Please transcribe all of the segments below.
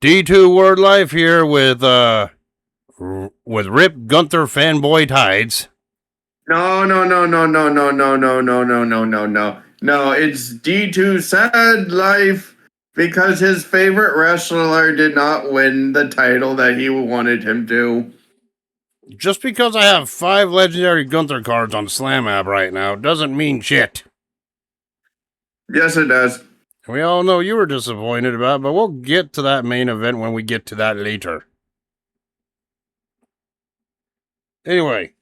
D2 Word Life here with Rip Gunther fanboy tides. No. No, it's D2 sad life because his favorite wrestler did not win the title that he wanted him to. Just because I have 5 legendary Gunther cards on Slam app right now doesn't mean shit. Yes, it does. We all know you were disappointed about it, but we'll get to that main event when we get to that later. Anyway,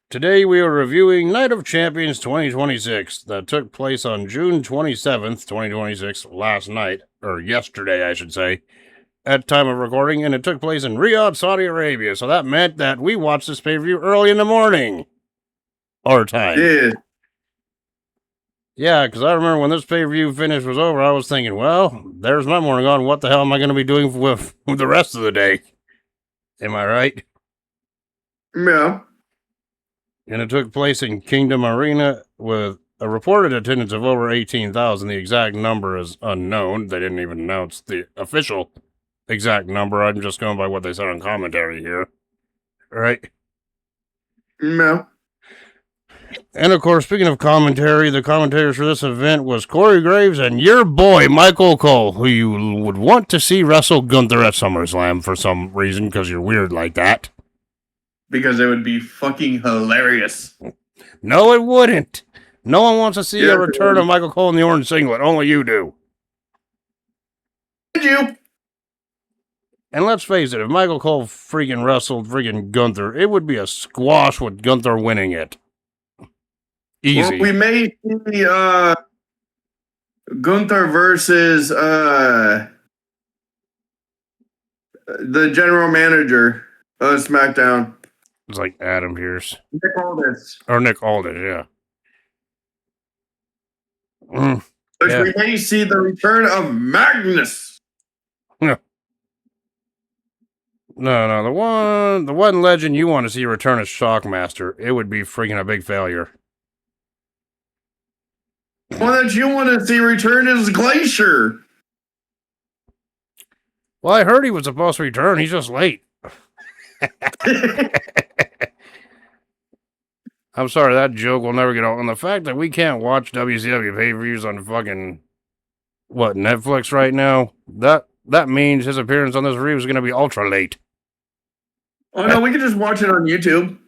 today we are reviewing Night of Champions 2026 that took place on June 27th, 2026, last night, or yesterday, I should say, at time of recording, and it took place in Riyadh, Saudi Arabia, so that meant that we watched this pay-per-view early in the morning. Our time. Yeah. Yeah, because I remember when this pay-per-view finish was over, I was thinking, well, there's my morning on. What the hell am I going to be doing with the rest of the day? Am I right? Yeah. And it took place in Kingdom Arena with a reported attendance of over 18,000. The exact number is unknown. They didn't even announce the official exact number. I'm just going by what they said on commentary here. Right? No. And of course, speaking of commentary, the commentators for this event was Corey Graves and your boy, Michael Cole, who you would want to see wrestle Gunther at SummerSlam for some reason, because you're weird like that. Because it would be fucking hilarious. No, it wouldn't. No one wants to see a return of Michael Cole in the orange singlet. Only you do. Did you? And let's face it, if Michael Cole freaking wrestled freaking Gunther, it would be a squash with Gunther winning it. Easy. Well, we may see Gunther versus the general manager of SmackDown. It's like Adam Pearce. Nick Aldis. Or Nick Aldis, yeah. Which we may see the return of Magnus. No, the one legend you want to see return is Shockmaster. It would be freaking a big failure. One that you want to see return is Glacier. Well, I heard he was supposed to return. He's just late. I'm sorry, that joke will never get old. And the fact that we can't watch WCW pay-per-views on fucking, Netflix right now, that means his appearance on this review is going to be ultra late. Oh, no, we can just watch it on YouTube.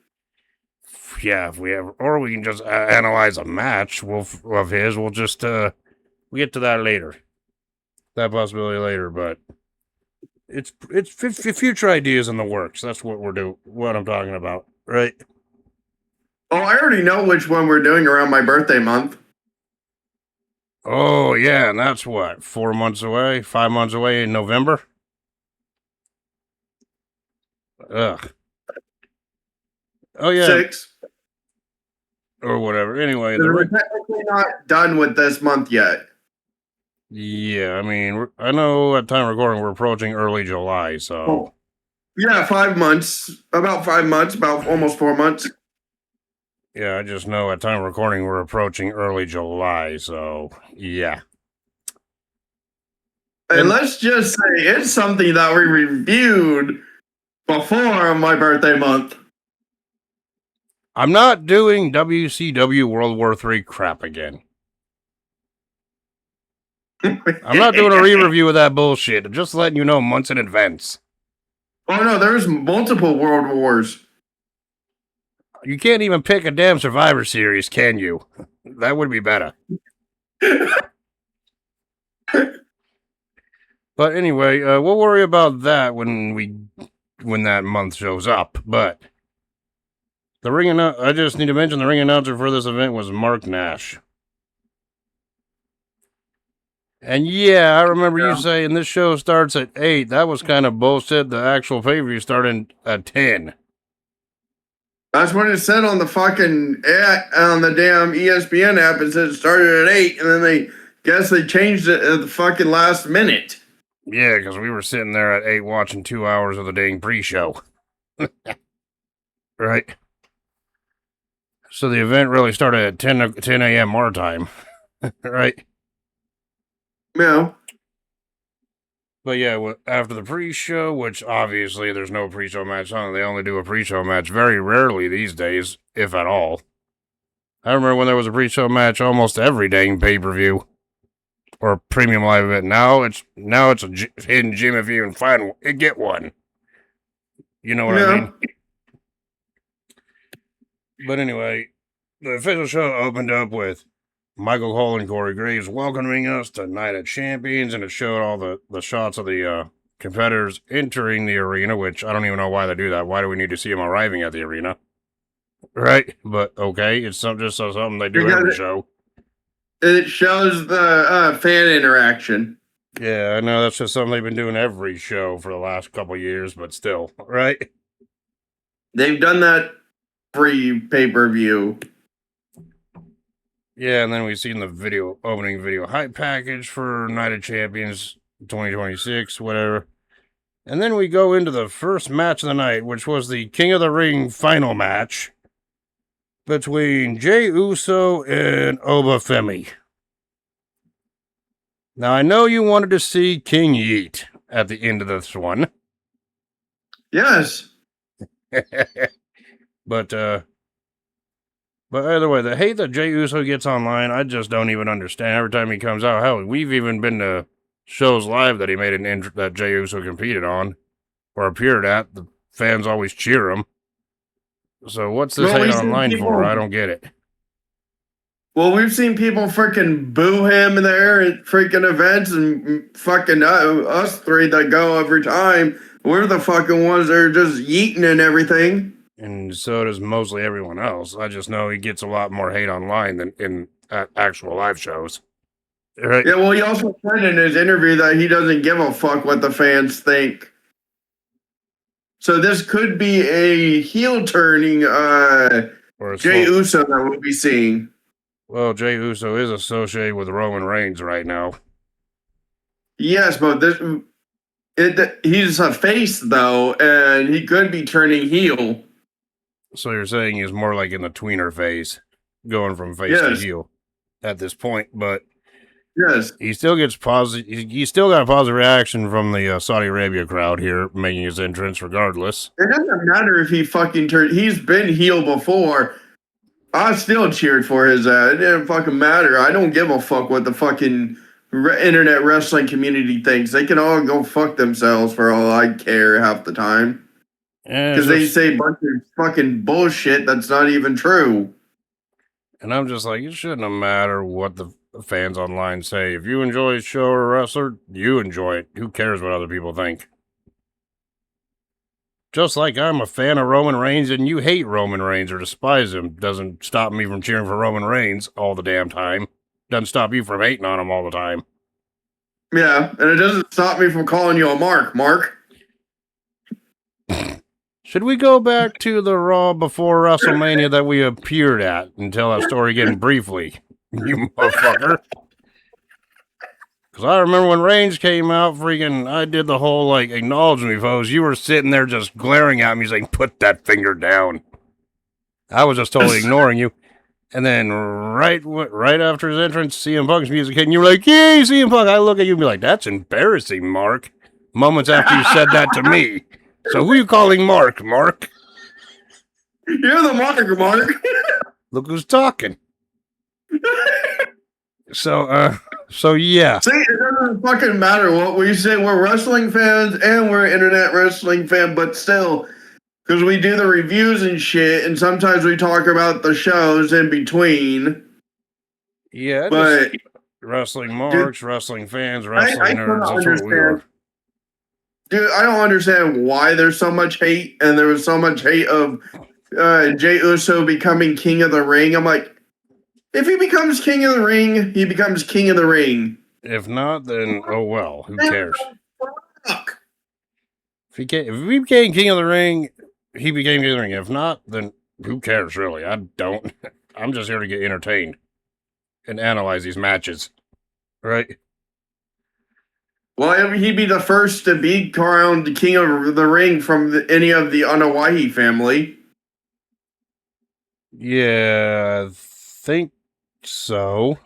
Yeah, if we have, or we can just analyze a match of his. We'll just, we'll get to that later. That possibility later, but it's future ideas in the works. That's what what I'm talking about, right? Oh, I already know which one we're doing around my birthday month. Oh, yeah, and that's what, 4 months away, 5 months away in November? Ugh. Oh, yeah. 6. Or whatever. Anyway, we're technically not done with this month yet. Yeah, I mean, I know at time of recording we're approaching early July, so. Oh. Yeah, 5 months. About 5 months, about almost 4 months. Yeah, I just know at time of recording we're approaching early July, so yeah. And let's just say it's something that we reviewed before my birthday month. I'm not doing WCW World War III crap again. I'm not doing a re-review of that bullshit. I'm just letting you know months in advance. Oh no, there's multiple World Wars. You can't even pick a damn Survivor Series, can you? That would be better. But anyway, we'll worry about that when that month shows up. But I just need to mention the ring announcer for this event was Mark Nash. And yeah, I remember you saying this show starts at 8. That was kind of bullshit. The actual pay-per-view started at 10. That's what it said on the fucking on the damn ESPN app. It said it started at 8, and then they changed it at the fucking last minute. Yeah, because we were sitting there at 8 watching 2 hours of the dang pre-show. Right? So the event really started at 10 a.m. our time. Right? Yeah. But yeah, after the pre-show, which obviously there's no pre-show match on, they only do a pre-show match very rarely these days, if at all. I remember when there was a pre-show match almost every dang pay-per-view or premium live event. Now it's a hidden gem if you even find one, get one. You know what I mean? But anyway, the official show opened up with Michael Cole and Corey Graves welcoming us to Night of Champions, and it showed all the shots of the competitors entering the arena, which I don't even know why they do that. Why do we need to see them arriving at the arena? Right? But okay, it's just something they do Because every show. It shows the fan interaction. Yeah, I know that's just something they've been doing every show for the last couple years, but still, right? They've done that free pay-per-view. Yeah, and then we've seen the opening video hype package for Night of Champions 2026, whatever. And then we go into the first match of the night, which was the King of the Ring final match between Jey Uso and Obafemi. Now, I know you wanted to see King Yeet at the end of this one. Yes. But either way, the hate that Jey Uso gets online, I just don't even understand. Every time he comes out, hell, we've even been to shows live that he made that Jey Uso competed on or appeared at. The fans always cheer him. So what's this hate online for? I don't get it. Well, we've seen people freaking boo him there at freaking events, and fucking us three that go every time. We're the fucking ones that are just yeeting and everything. And so does mostly everyone else. I just know he gets a lot more hate online than in actual live shows. Right? Yeah, well, he also said in his interview that he doesn't give a fuck what the fans think. So this could be a heel turning Jey Uso that we'll be seeing. Well, Jey Uso is associated with Roman Reigns right now. Yes, but he's a face, though, and he could be turning heel. So you're saying he's more like in the tweener phase, going from face to heel at this point, but yes, he still gets positive. He still got a positive reaction from the Saudi Arabia crowd here, making his entrance regardless. It doesn't matter if he fucking turned. He's been heel before. I still cheered for his It didn't fucking matter. I don't give a fuck what the fucking internet wrestling community thinks. They can all go fuck themselves for all I care half the time. Because they say a bunch of fucking bullshit that's not even true. And I'm just like, it shouldn't have mattered what the fans online say. If you enjoy a show or a wrestler, you enjoy it. Who cares what other people think? Just like I'm a fan of Roman Reigns and you hate Roman Reigns or despise him, doesn't stop me from cheering for Roman Reigns all the damn time. Doesn't stop you from hating on him all the time. Yeah, and it doesn't stop me from calling you a Mark. Should we go back to the Raw before WrestleMania that we appeared at and tell that story again briefly, you motherfucker? Because I remember when Reigns came out, freaking, I did the whole, acknowledge me pose. You were sitting there just glaring at me, saying, put that finger down. I was just totally ignoring you. And then right after his entrance, CM Punk's music hit, and you were like, yay, CM Punk. I look at you and be like, that's embarrassing, Mark. Moments after you said that to me. So who are you calling Mark? You're the Mark. Look who's talking. So yeah. See, it doesn't fucking matter what we say. We're wrestling fans and we're internet wrestling fan, but still, because we do the reviews and shit, and sometimes we talk about the shows in between. Yeah, but wrestling marks, wrestling fans, wrestling nerds. That's what we are. Dude, I don't understand why there's so much hate, and there was so much hate of Jey Uso becoming King of the Ring. I'm like, if he becomes King of the Ring, he becomes King of the Ring. If not, then oh well. Who cares? Fuck. If he became King of the Ring, he became King of the Ring. If not, then who cares, really? I don't. I'm just here to get entertained and analyze these matches. Right? Well, he'd be the first to be crowned King of the Ring from any of the Anoa'i family. Yeah, I think so.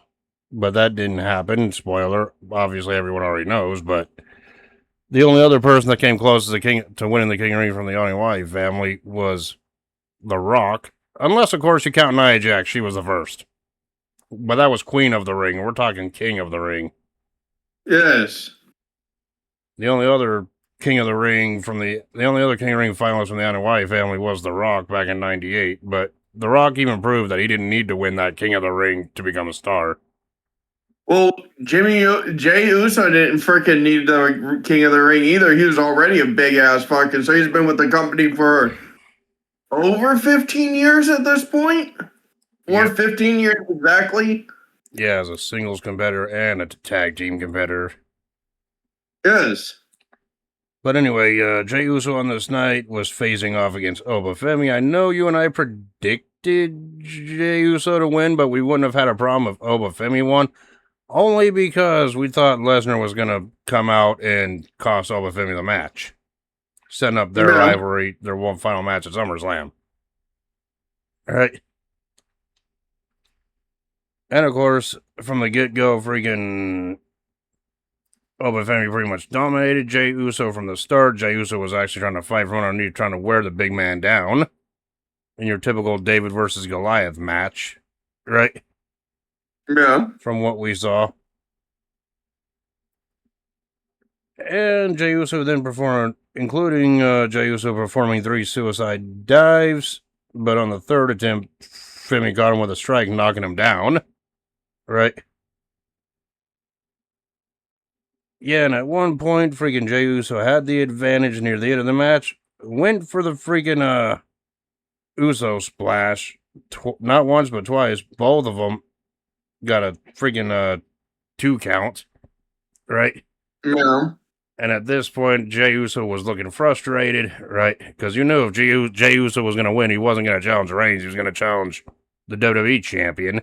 But that didn't happen. Spoiler. Obviously, everyone already knows, but The only other person that came close to winning the King of the Ring from the I family was The Rock. Unless, of course, you count Nia Jax. She was the first. But that was Queen of the Ring. We're talking King of the Ring. Yes. The only other King of the Ring finalist from the Anoa'i family was The Rock back in '98. But The Rock even proved that he didn't need to win that King of the Ring to become a star. Well, Jay Uso didn't freaking need the King of the Ring either. He was already a big ass fucking. So he's been with the company for over 15 years at this point, or 15 years exactly. Yeah, as a singles competitor and a tag team competitor. Yes. But anyway, Jey Uso on this night was facing off against Obafemi. I know you and I predicted Jey Uso to win, but we wouldn't have had a problem if Obafemi won. Only because we thought Lesnar was going to come out and cost Obafemi the match. Setting up their rivalry, their one final match at SummerSlam. All right. And of course, from the get-go, freaking Obafemi pretty much dominated Jey Uso from the start. Jey Uso was actually trying to fight from underneath, trying to wear the big man down. In your typical David versus Goliath match. Right? Yeah. From what we saw. And Jey Uso then performed, including Jey Uso performing 3 suicide dives. But on the third attempt, Femi got him with a strike, knocking him down. Right? Yeah, and at one point, freaking Jey Uso had the advantage near the end of the match. Went for the freaking Uso splash. Not once, but twice. Both of them got a freaking 2 count. Right? Yeah. And at this point, Jey Uso was looking frustrated, right? Because you knew if Jey Uso was going to win, he wasn't going to challenge Reigns. He was going to challenge the WWE champion,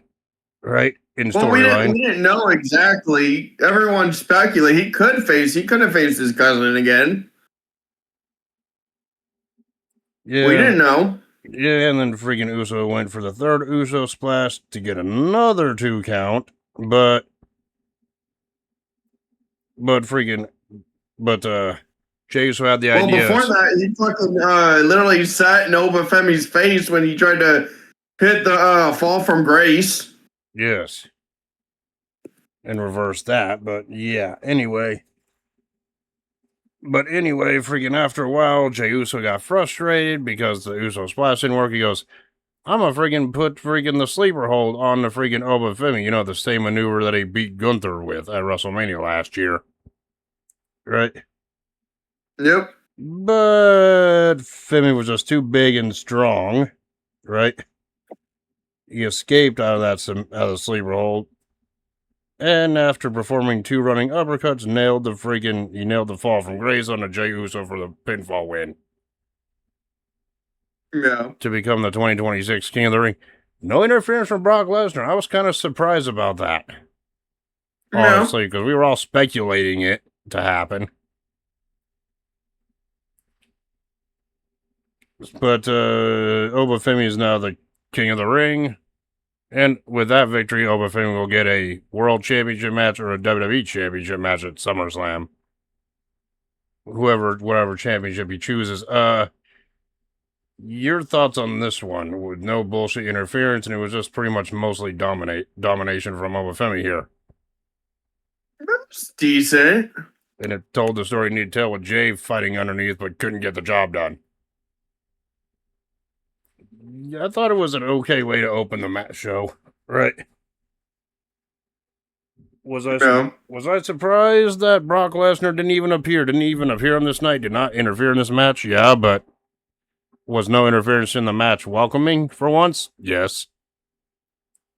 right? In storyline. We didn't know exactly. Everyone speculated he could have faced his cousin again. Yeah. We didn't know. Yeah, and then freaking Uso went for the third Uso splash to get another 2 count, but Jey Uso had the idea. Well, before that, he fucking literally sat in Obafemi's face when he tried to hit the fall from grace. Yes. And reverse that, but yeah, anyway. Freaking after a while, Jey Uso got frustrated because the Uso splash didn't work. He goes, I'm gonna freaking put freaking the sleeper hold on the freaking Obafemi. You know, the same maneuver that he beat Gunther with at WrestleMania last year. Right? Yep. But Femi was just too big and strong. Right? He escaped out of the sleeper hold. And after performing 2 running uppercuts, nailed the fall from grace on the Jey Uso for the pinfall win. Yeah. To become the 2026 King of the Ring. No interference from Brock Lesnar. I was kind of surprised about that. Honestly, because we were all speculating it to happen. But Obafemi is now the King of the Ring. And with that victory, Obafemi will get a World Championship match or a WWE Championship match at SummerSlam. Whatever championship he chooses. Your thoughts on this one with no bullshit interference, and it was just pretty much mostly domination from Obafemi here. It's decent. And it told the story it needed to tell with Jey fighting underneath but couldn't get the job done. I thought it was an okay way to open the match show, right? Was I surprised that Brock Lesnar didn't even appear on this night, did not interfere in this match? Yeah, but was no interference in the match welcoming for once? Yes.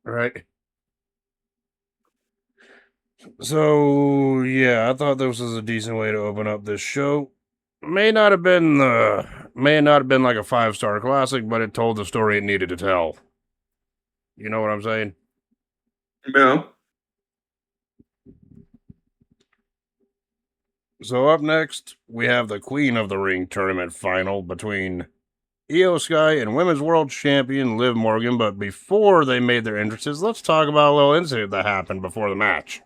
Right. So, yeah, I thought this was a decent way to open up this show. May not have been like a 5-star classic, but it told the story it needed to tell. You know what I'm saying? Yeah. So up next, we have the Queen of the Ring tournament final between Io Sky and Women's World Champion Liv Morgan. But before they made their entrances, let's talk about a little incident that happened before the match.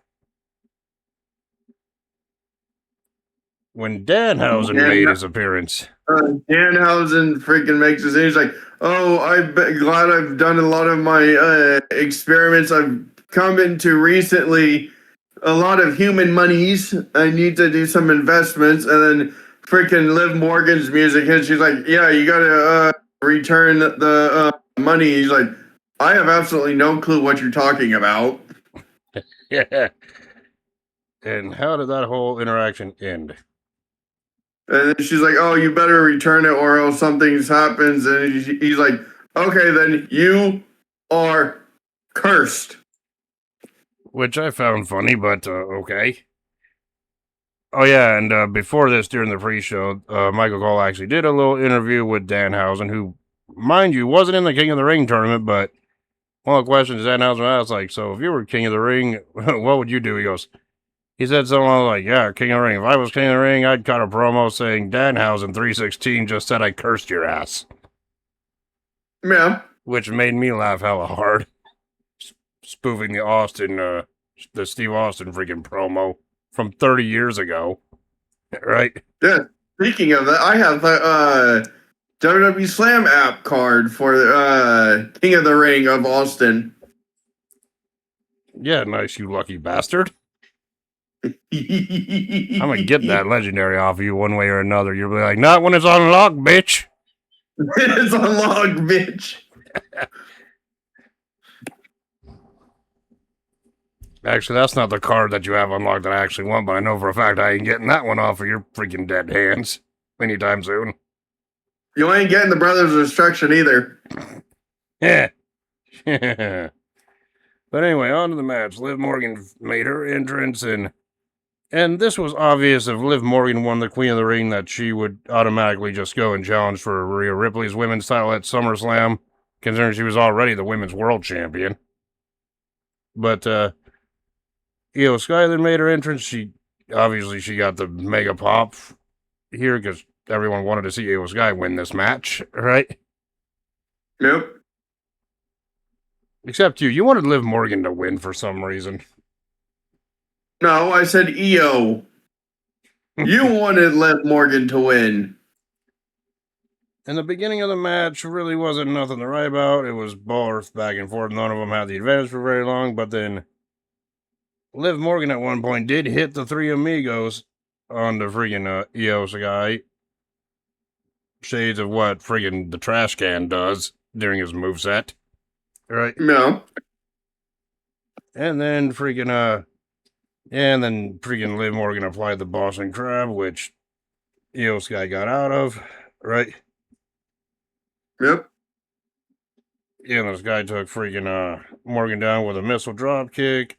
when Danhausen made his appearance. Danhausen freaking makes his. He's like, "Oh, glad I've done a lot of my experiments. I've come into recently a lot of human monies. I need to do some investments." And then freaking Liv Morgan's music hits. She's like, "Yeah, you gotta return the money." He's like, "I have absolutely no clue what you're talking about." Yeah. And how did that whole interaction end? And then she's like, "Oh, you better return it or else something happens." And he's like, "Okay, then you are cursed." Which I found funny, but okay. Oh, yeah, and before this, during the pre-show, Michael Cole actually did a little interview with Danhausen, who, mind you, wasn't in the King of the Ring tournament, but one of the questions Danhausen asked, like, so if you were King of the Ring, what would you do? He said something like, yeah, King of the Ring. If I was King of the Ring, I'd cut a promo saying Danhausen 316 just said I cursed your ass. Yeah. Which made me laugh hella hard. Spoofing the Steve Austin freaking promo from 30 years ago. Right? Yeah. Speaking of that, I have a WWE Slam app card for King of the Ring of Austin. Yeah, nice, you lucky bastard. I'm gonna get that legendary off of you one way or another. You'll be like, not when it's unlocked, bitch. It's unlocked, bitch. Actually, that's not the card that you have unlocked that I actually want, but I know for a fact I ain't getting that one off of your freaking dead hands anytime soon. You ain't getting the Brothers of Destruction either. Yeah. But anyway, on to the match. Liv Morgan made her entrance, and this was obvious if Liv Morgan won the Queen of the Ring that she would automatically just go and challenge for Rhea Ripley's women's title at SummerSlam, considering she was already the women's world champion. But, Io Sky then made her entrance. She got the mega pop here because everyone wanted to see Io Sky win this match, right? Yep. Except you. You wanted Liv Morgan to win for some reason. No, I said Io. You wanted Liv Morgan to win. And the beginning of the match really wasn't nothing to write about. It was both back and forth. None of them had the advantage for very long, but then Liv Morgan at one point did hit the Three Amigos on the friggin' Io Sky. Shades of what friggin' the trash can does during his moveset. Right? No. And then freaking Liv Morgan applied the Boston Crab, which Io Sky got out of, right? Yep. Yeah, this guy took freaking Morgan down with a missile drop kick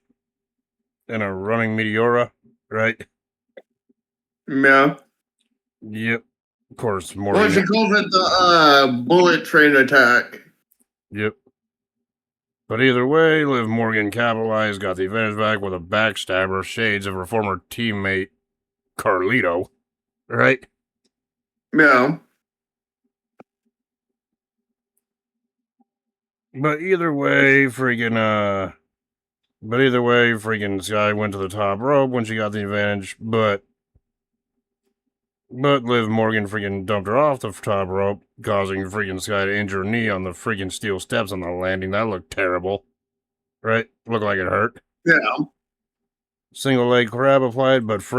and a running Meteora, right? Yeah. Yep. Of course, Morgan. Well, she calls it the bullet train attack. Yep. But either way, Liv Morgan capitalized, got the advantage back with a backstabber, shades of her former teammate, Carlito. Right? Yeah. But either way, freaking Sky went to the top rope when she got the advantage, but Liv Morgan freaking dumped her off the top rope, causing freaking Sky to injure her knee on the freaking steel steps on the landing. That looked terrible. Right? Looked like it hurt. Yeah. Single leg crab applied, but Sky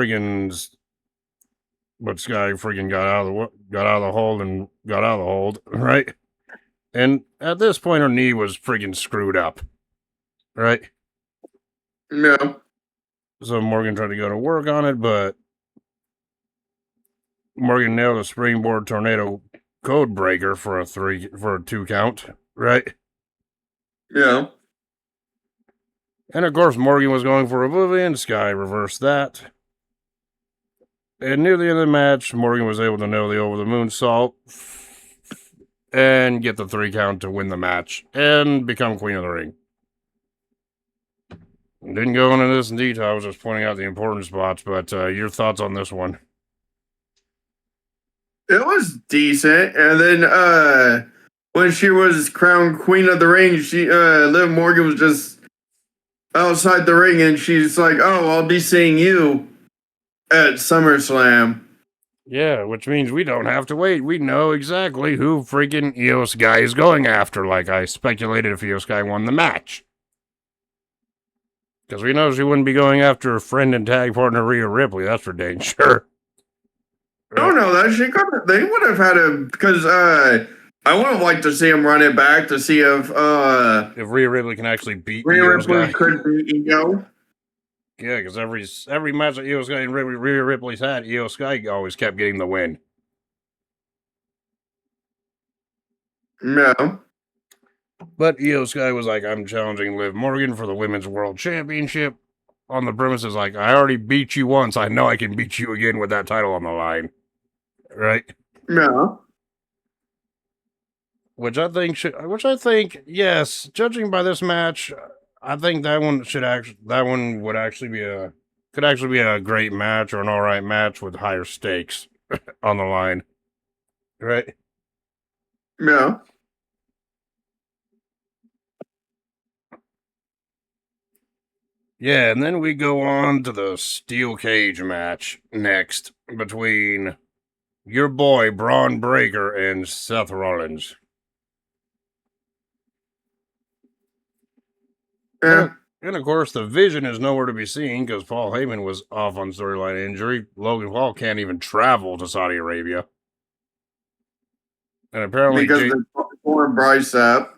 freaking got out of the hold, right? And at this point, her knee was freaking screwed up, right? Yeah. So Morgan tried to go to work on it, but Morgan nailed a springboard tornado code breaker for a 2 count, right? Yeah. And of course, Morgan was going for Oblivion. Sky reversed that. And near the end of the match, Morgan was able to nail the over the moonsault and get the 3 count to win the match and become Queen of the Ring. Didn't go into this in detail. I was just pointing out the important spots, but your thoughts on this one? It was decent. And then when she was crowned Queen of the Ring, Liv Morgan was just outside the ring and she's like, "Oh, I'll be seeing you at SummerSlam." Yeah, which means we don't have to wait. We know exactly who freaking Io Sky is going after, like I speculated if Io Sky won the match. Because we know she wouldn't be going after her friend and tag partner Rhea Ripley, that's for dang sure. Oh no, that shit could. They would have had a because I would have liked to see him run it back to see if Rhea Ripley can actually beat Rhea Io Ripley Sky. could beat Io. Yeah, because every match that Io Sky and Rhea Ripley's had, Io Sky always kept getting the win. No. But Io Sky was like, I'm challenging Liv Morgan for the Women's World Championship on the premises like, I already beat you once. I know I can beat you again with that title on the line. Right? No. Which I think, yes, judging by this match, I think that one could actually be a great match or an alright match with higher stakes on the line. Right? No. Yeah, and then we go on to the steel cage match next between your boy Braun Breaker and Seth Rollins. Yeah. And of course, the Vision is nowhere to be seen because Paul Heyman was off on storyline injury. Logan Paul can't even travel to Saudi Arabia. And apparently, Because of the torn bicep.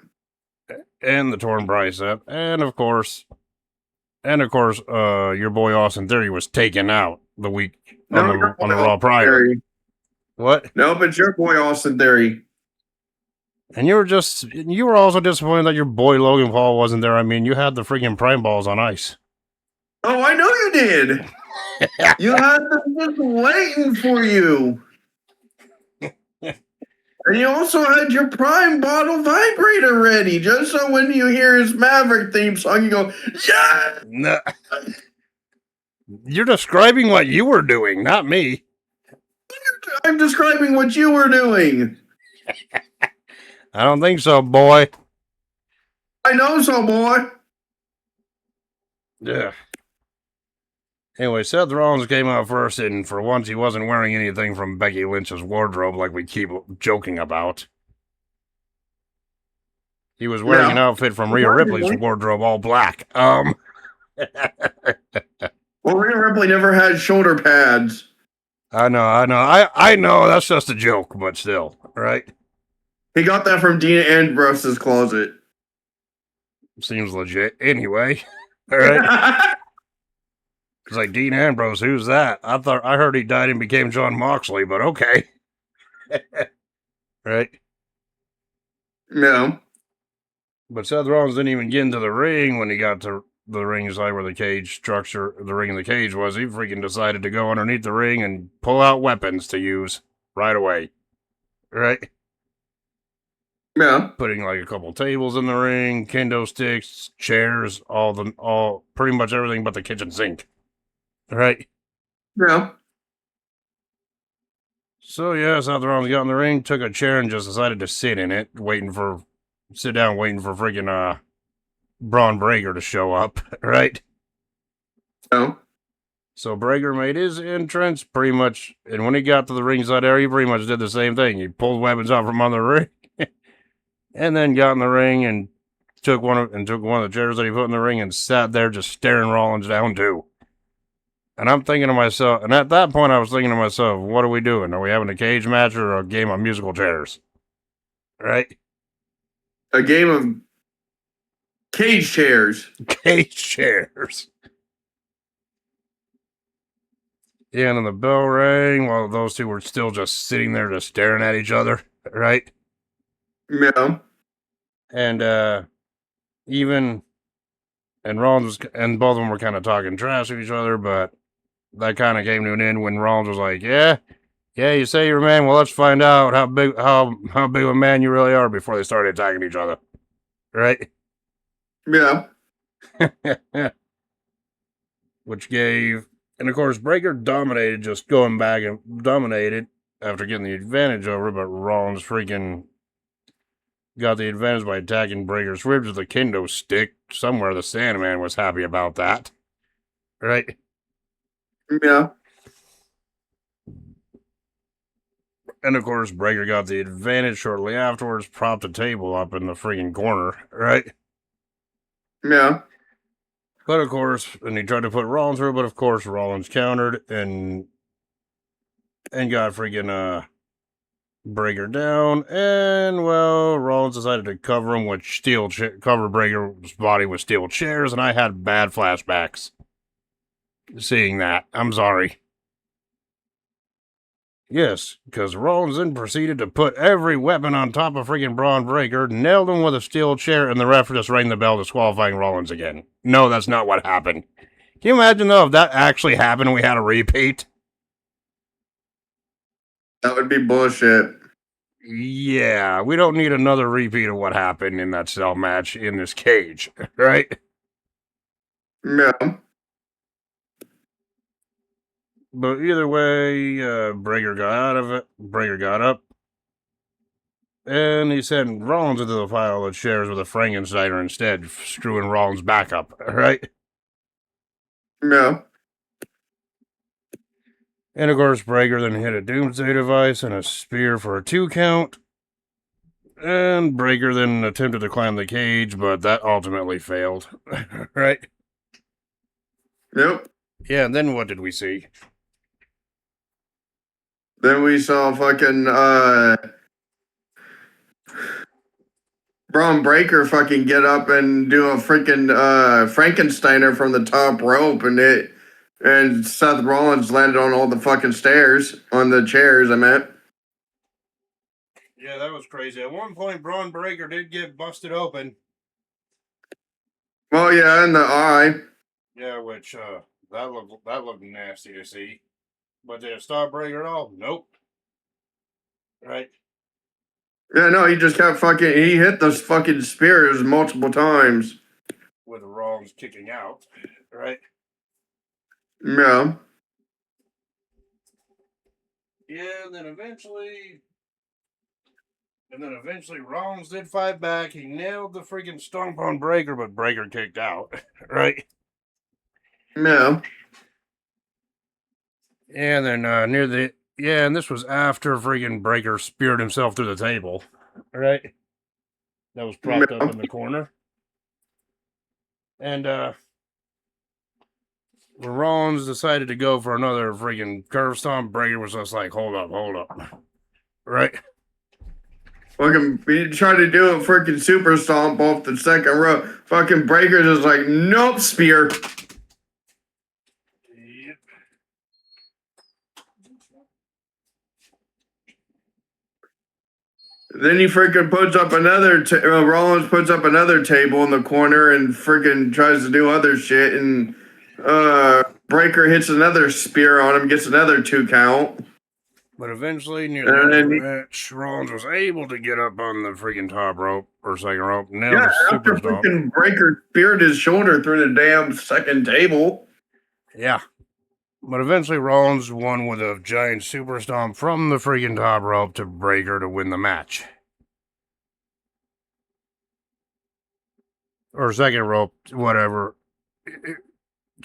And the torn bicep. And of course, your boy Austin Theory was taken out the week on the Raw prior. Theory. What? Nope, it's your boy Austin Theory. And you were also disappointed that your boy Logan Paul wasn't there. I mean, you had the freaking prime balls on ice. Oh, I know you did. You had them just waiting for you. And you also had your prime bottle vibrator ready, just so when you hear his Maverick theme song, you go, yeah! No. You're describing what you were doing, not me. I'm describing what you were doing. I don't think so, boy. I know so, boy. Yeah. Anyway, Seth Rollins came out first, and for once he wasn't wearing anything from Becky Lynch's wardrobe like we keep joking about. He was wearing an outfit from Rhea Ripley's wardrobe, all black. Well, Rhea Ripley never had shoulder pads. I know. That's just a joke, but still, right? He got that from Dean Ambrose's closet. Seems legit. Anyway, all right. It's like, Dean Ambrose, who's that? I heard he died and became John Moxley, but okay. Right? No. But Seth Rollins didn't even get into the ring when he got to the ring side where the cage structure, the ring of the cage was. He freaking decided to go underneath the ring and pull out weapons to use right away. Right? Yeah. Putting like a couple tables in the ring, kendo sticks, chairs, all pretty much everything but the kitchen sink. Right? Yeah. So yeah, Seth Rollins got in the ring, took a chair, and just decided to sit in it, waiting for freaking Braun Breaker to show up. Right? No. So Breaker made his entrance pretty much, and when he got to the ringside area, he pretty much did the same thing. He pulled weapons out from under the ring, and then got in the ring and took one of the chairs that he put in the ring and sat there just staring Rollins down too. And I'm thinking to myself, and at that point I was thinking to myself, what are we doing? Are we having a cage match or a game of musical chairs? Right? A game of cage chairs. Cage chairs. Yeah, and then the bell rang while those two were still just sitting there just staring at each other, right? Yeah. And Rollins and both of them were kind of talking trash to each other, but that kind of came to an end when Rollins was like, yeah, you say you're a man, well, let's find out how big of a man you really are before they started attacking each other. Right? Yeah. Which gave, and of course, Breaker dominated, just going back and dominated after getting the advantage over, but Rollins freaking got the advantage by attacking Breaker's ribs with a kendo stick. Somewhere the Sandman was happy about that. Right? Yeah. And of course, Breaker got the advantage shortly afterwards, propped a table up in the freaking corner, right? Yeah. But of course, and he tried to put Rollins through, but of course, Rollins countered and got freaking Breaker down. And well, Rollins decided to cover him with cover Breaker's body with steel chairs, and I had bad flashbacks seeing that. I'm sorry. Yes, because Rollins then proceeded to put every weapon on top of freaking Braun Breaker, nailed him with a steel chair, and the ref just rang the bell disqualifying Rollins again. No, that's not what happened. Can you imagine, though, if that actually happened and we had a repeat? That would be bullshit. Yeah, we don't need another repeat of what happened in that cell match in this cage, right? Yeah. But either way, Breaker got out of it. Breaker got up. And he sent Rollins into the pile of chairs with a Frankensteiner instead, screwing Rollins back up, right? Yeah. And of course, Breaker then hit a Doomsday device and a spear for a 2 count. And Breaker then attempted to climb the cage, but that ultimately failed, right? Yep. Yeah, and then what did we see? Then we saw fucking Braun Breaker fucking get up and do a freaking Frankensteiner from the top rope, and Seth Rollins landed on all the fucking on the chairs, I meant. Yeah, that was crazy. At one point, Braun Breaker did get busted open. Well, yeah, in the eye. Yeah, which that looked nasty to see. But did it stop Breaker at all? Nope. Right. Yeah, no, he just kept he hit those fucking spears multiple times. With Rollins kicking out, right? Yeah. Yeah, and then eventually Rollins did fight back. He nailed the freaking stomp on Breaker, but Breaker kicked out, right? Yeah. And then and this was after freaking Breaker speared himself through the table, right? That was propped up in the corner. And Rollins decided to go for another freaking curve stomp. Breaker was just like, hold up. Right? Fucking, he tried to do a freaking super stomp off the second row. Fucking Breaker's just like, nope, spear. Yep. Then he freaking puts up another, Rollins puts up another table in the corner and freaking tries to do other shit. And Breaker hits another spear on him, gets another 2 count. But eventually, near the end of the match, Rollins was able to get up on the freaking top rope or second rope. Now Yeah, the after super stomp. freaking Breaker speared his shoulder through the damn second table. Yeah. But eventually, Rollins won with a giant super stomp from the freaking top rope to Breaker to win the match. Or second rope, whatever.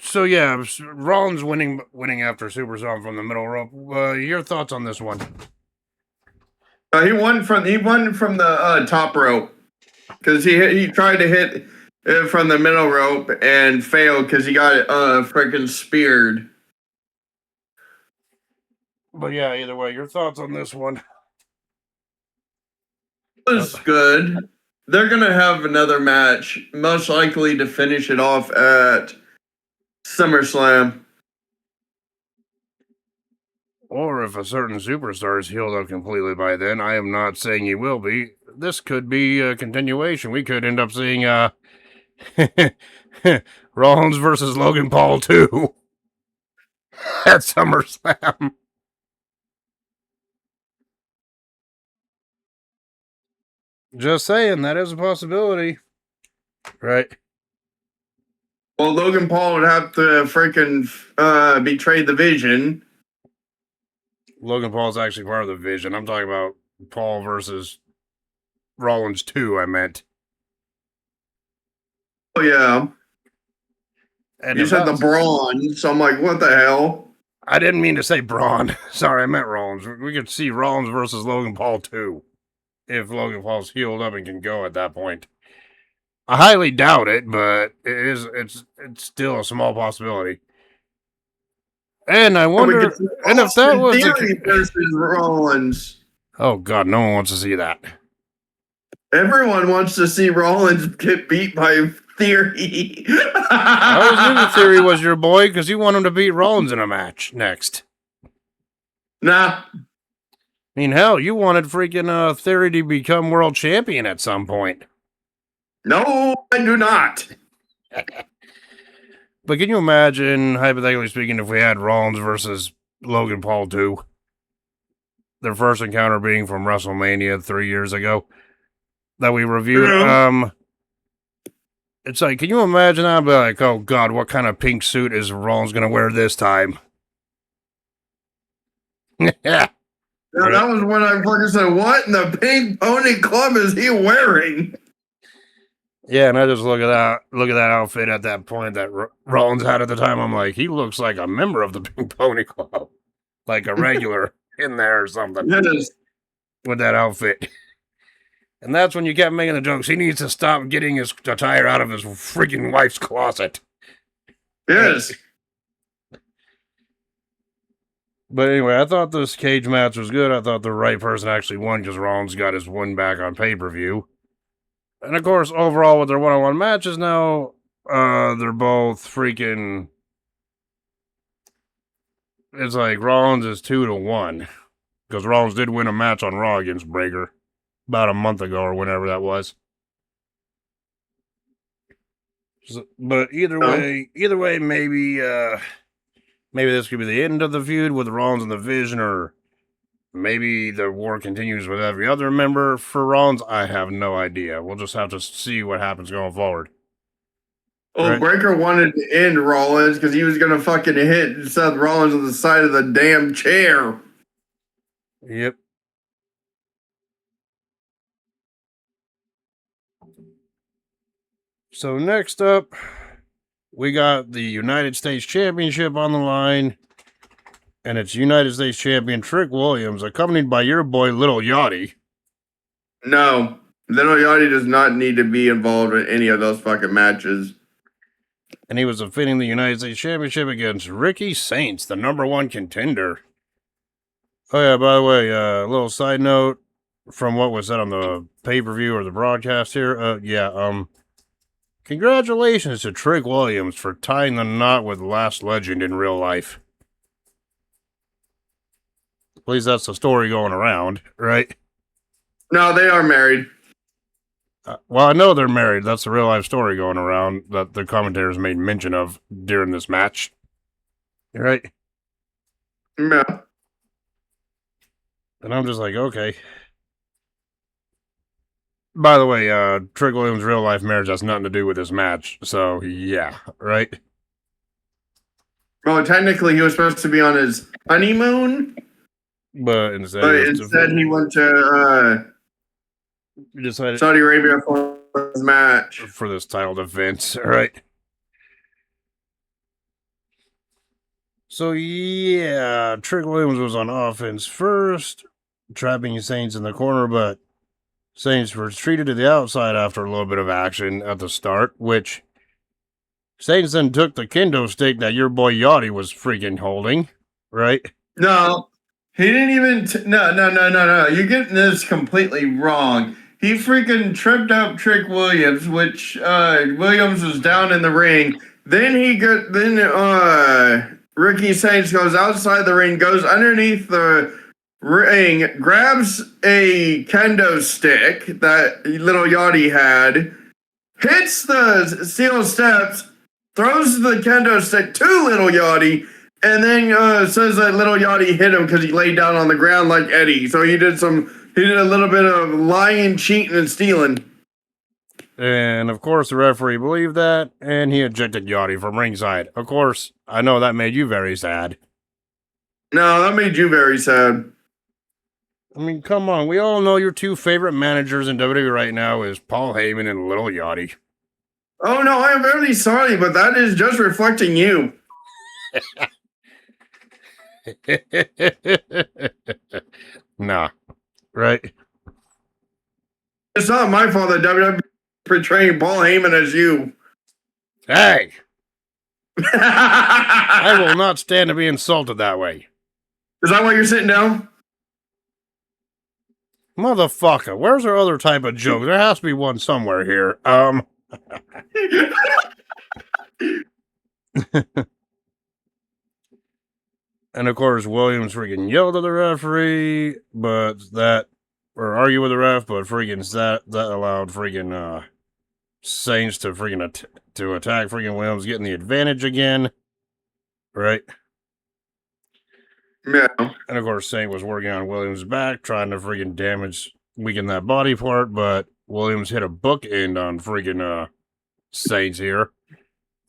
So yeah, Rollins winning after super stomp from the middle rope. Your thoughts on this one? He won from the top rope because he tried to hit it from the middle rope and failed because he got freaking speared. But yeah, either way, your thoughts on this one? It was good. They're gonna have another match, most likely to finish it off at SummerSlam. Or if a certain superstar is healed up completely by then, I am not saying he will be. This could be a continuation. We could end up seeing Rollins versus Logan Paul 2 at SummerSlam. Just saying, that is a possibility. Right. Well, Logan Paul would have to freaking betray the Vision. Logan Paul's actually part of the Vision. I'm talking about Paul versus Rollins 2, I meant. Oh, yeah. And You said the Braun, so I'm like, what the hell? I didn't mean to say Braun. Sorry, I meant Rollins. We could see Rollins versus Logan Paul too, if Logan Paul's healed up and can go at that point. I highly doubt it, but it's still a small possibility. And I wonder, and if that was Theory versus Rollins. Oh God, no one wants to see that. Everyone wants to see Rollins get beat by Theory. I always knew the Theory was your boy because you want him to beat Rollins in a match next. Nah. I mean, hell, you wanted freaking Theory to become world champion at some point. No, I do not. But can you imagine, hypothetically speaking, if we had Rollins versus Logan Paul too? Their first encounter being from WrestleMania 3 years ago that we reviewed. Yeah. It's like, can you imagine that? I'd be like, oh God, what kind of pink suit is Rollins going to wear this time? Yeah, that was when I fucking said, what in the pink pony club is he wearing? Yeah, and I just look at that outfit at that point that Rollins had at the time. I'm like, he looks like a member of the Pink Pony Club, like a regular in there or something. Yes. With that outfit. And that's when you kept making the jokes. He needs to stop getting his attire out of his freaking wife's closet. Yes. But anyway, I thought this cage match was good. I thought the right person actually won because Rollins got his win back on pay-per-view. And of course, overall, with their one-on-one matches now, they're both freaking... It's like Rollins is 2-1. Because Rollins did win a match on Raw against Breaker about a month ago or whenever that was. So, but either way, maybe this could be the end of the feud with Rollins and the Vision, or maybe the war continues with every other member for Rollins. I have no idea. We'll just have to see what happens going forward. Well, right? Breaker wanted to end Rollins because he was going to fucking hit Seth Rollins on the side of the damn chair. Yep. So next up, we got the United States Championship on the line. And it's United States Champion Trick Williams, accompanied by your boy Little Yachty. No, Little Yachty does not need to be involved in any of those fucking matches. And he was defending the United States Championship against Ricky Saints, the #1 contender. Oh yeah, by the way, a little side note from what was said on the pay-per-view or the broadcast here. Congratulations to Trick Williams for tying the knot with Last Legend in real life. At least that's the story going around, right? No, they are married. Well, I know they're married. That's the real life story going around that the commentators made mention of during this match. Right? Yeah. And I'm just like, okay. By the way, Trick Williams' real life marriage has nothing to do with this match. So, yeah, right? Well, technically, he was supposed to be on his honeymoon. But instead he went to Saudi Arabia for his match. For this title defense, right? So, yeah, Trick Williams was on offense first, trapping Saints in the corner, but Saints retreated to the outside after a little bit of action at the start, which Saints then took the kendo stick that your boy Yachty was freaking holding, right? No. He didn't even... No. You're getting this completely wrong. He freaking tripped up Trick Williams, which Williams was down in the ring. Then Ricky Saints goes outside the ring, goes underneath the ring, grabs a kendo stick that Little Yachty had, hits the steel steps, throws the kendo stick to Little Yachty, and then says that Little Yachty hit him because he laid down on the ground like Eddie. So he did a little bit of lying, cheating, and stealing. And of course, the referee believed that, and he ejected Yachty from ringside. Of course, I know that made you very sad. No, that made you very sad. I mean, come on. We all know your two favorite managers in WWE right now is Paul Heyman and Little Yachty. Oh, no, I am very sorry, but that is just reflecting you. Nah, right? It's not my fault that WWE portraying Paul Heyman as you. Hey, I I will not stand to be insulted that way. Is that why you're sitting down? Motherfucker, where's our other type of joke? There has to be one somewhere here. And of course, Williams freaking yelled at the referee, or argue with the ref, but freaking that allowed freaking Saints to freaking to attack freaking Williams, getting the advantage again, right? Yeah. And of course, Saint was working on Williams' back, trying to freaking weaken that body part, but Williams hit a bookend on freaking Saints here.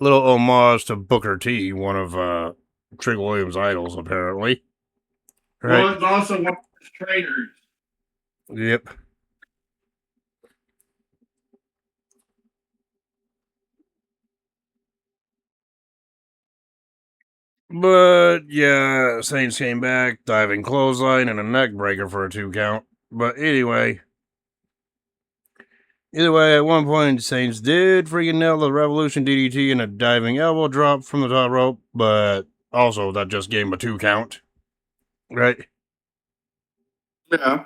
Little homage to Booker T, one of Trick Williams' idols, apparently. Right? Well, it's also one of his trainers. Yep. But yeah, Saints came back, diving clothesline and a neck breaker for a 2 count. But either way, at one point, Saints did freaking nail the Revolution DDT and a diving elbow drop from the top rope, but also that just gave him a 2 count. Right? Yeah.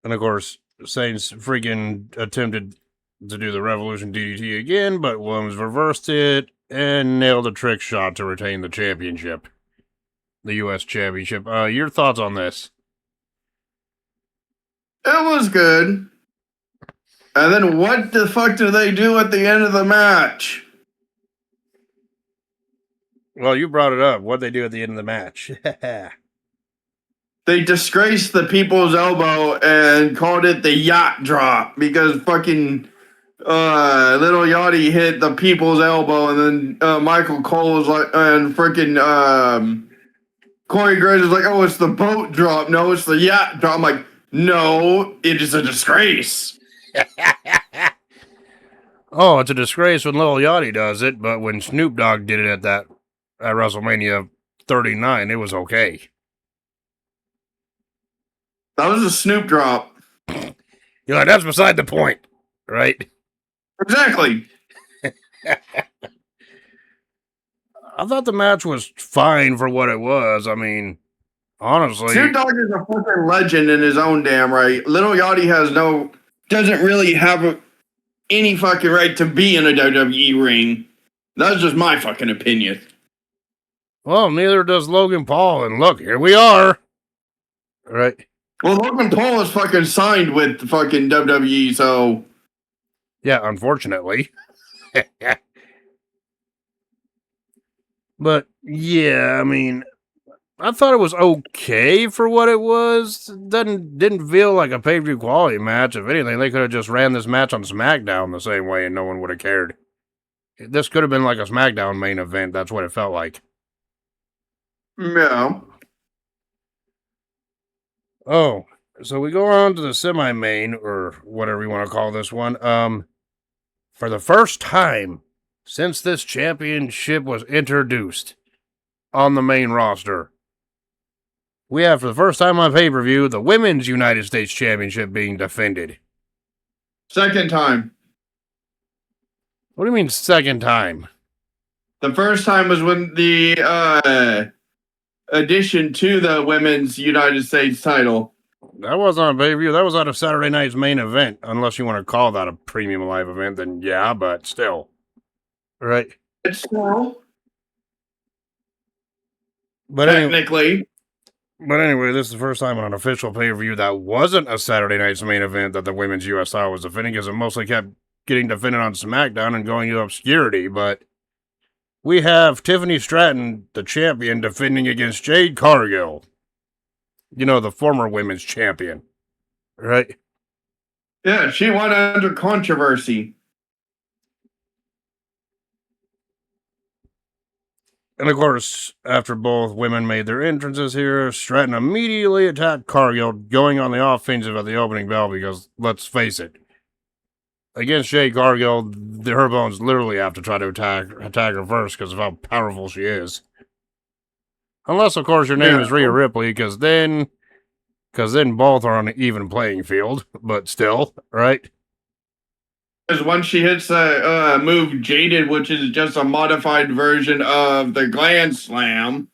And of course, Saints freaking attempted to do the Revolution DDT again, but Williams reversed it and nailed a trick shot to retain the championship. The U.S. Championship. Your thoughts on this? It was good. And then what the fuck do they do at the end of the match? Well, you brought it up. What'd they do at the end of the match? They disgraced the people's elbow and called it the yacht drop because fucking Little Yachty hit the people's elbow, and then Michael Cole was like, and freaking Corey Graves was like, oh, it's the boat drop. No, it's the yacht drop. I'm like, no, it is a disgrace. Oh, it's a disgrace when Lil Yachty does it, but when Snoop Dogg did it at WrestleMania 39, it was okay. That was a Snoop drop. You're like, that's beside the point, right? Exactly. I thought the match was fine for what it was. I mean, honestly, Snoop Dogg is a fucking legend in his own damn right. Little Yachty doesn't really have any fucking right to be in a WWE ring. That's just my fucking opinion. well, neither does Logan Paul. And look, here we are. Right? Well, Logan Paul is fucking signed with the fucking WWE, so. Yeah, unfortunately. But, yeah, I mean, I thought it was okay for what it was. Didn't feel like a pay-per-view quality match. If anything, they could have just ran this match on SmackDown the same way and no one would have cared. This could have been like a SmackDown main event. That's what it felt like. Yeah. Oh, so we go on to the semi-main, or whatever you want to call this one. For the first time since this championship was introduced on the main roster, we have, for the first time on pay-per-view, the Women's United States Championship being defended. Second time. What do you mean, second time? The first time was when the addition to the Women's United States title. That wasn't on pay-per-view. That was on a Saturday night's main event. Unless you want to call that a premium live event, then yeah, but still. Right? It's still. But technically. But anyway, this is the first time on an official pay-per-view that wasn't a Saturday night's main event that the Women's US title was defending, because it mostly kept getting defended on SmackDown and going into obscurity. But we have Tiffany Stratton, the champion, defending against Jade Cargill. You know, the former women's champion. Right? Yeah, she went under controversy. And of course, after both women made their entrances here, Stratton immediately attacked Cargill, going on the offensive at the opening bell, because, let's face it, against Jade Cargill, her bones literally have to try to attack her first because of how powerful she is. Unless, of course, your name Yeah. is Rhea Ripley, because then both are on an even playing field. But still, right? Because once she hits the move Jaded, which is just a modified version of the Gland Slam.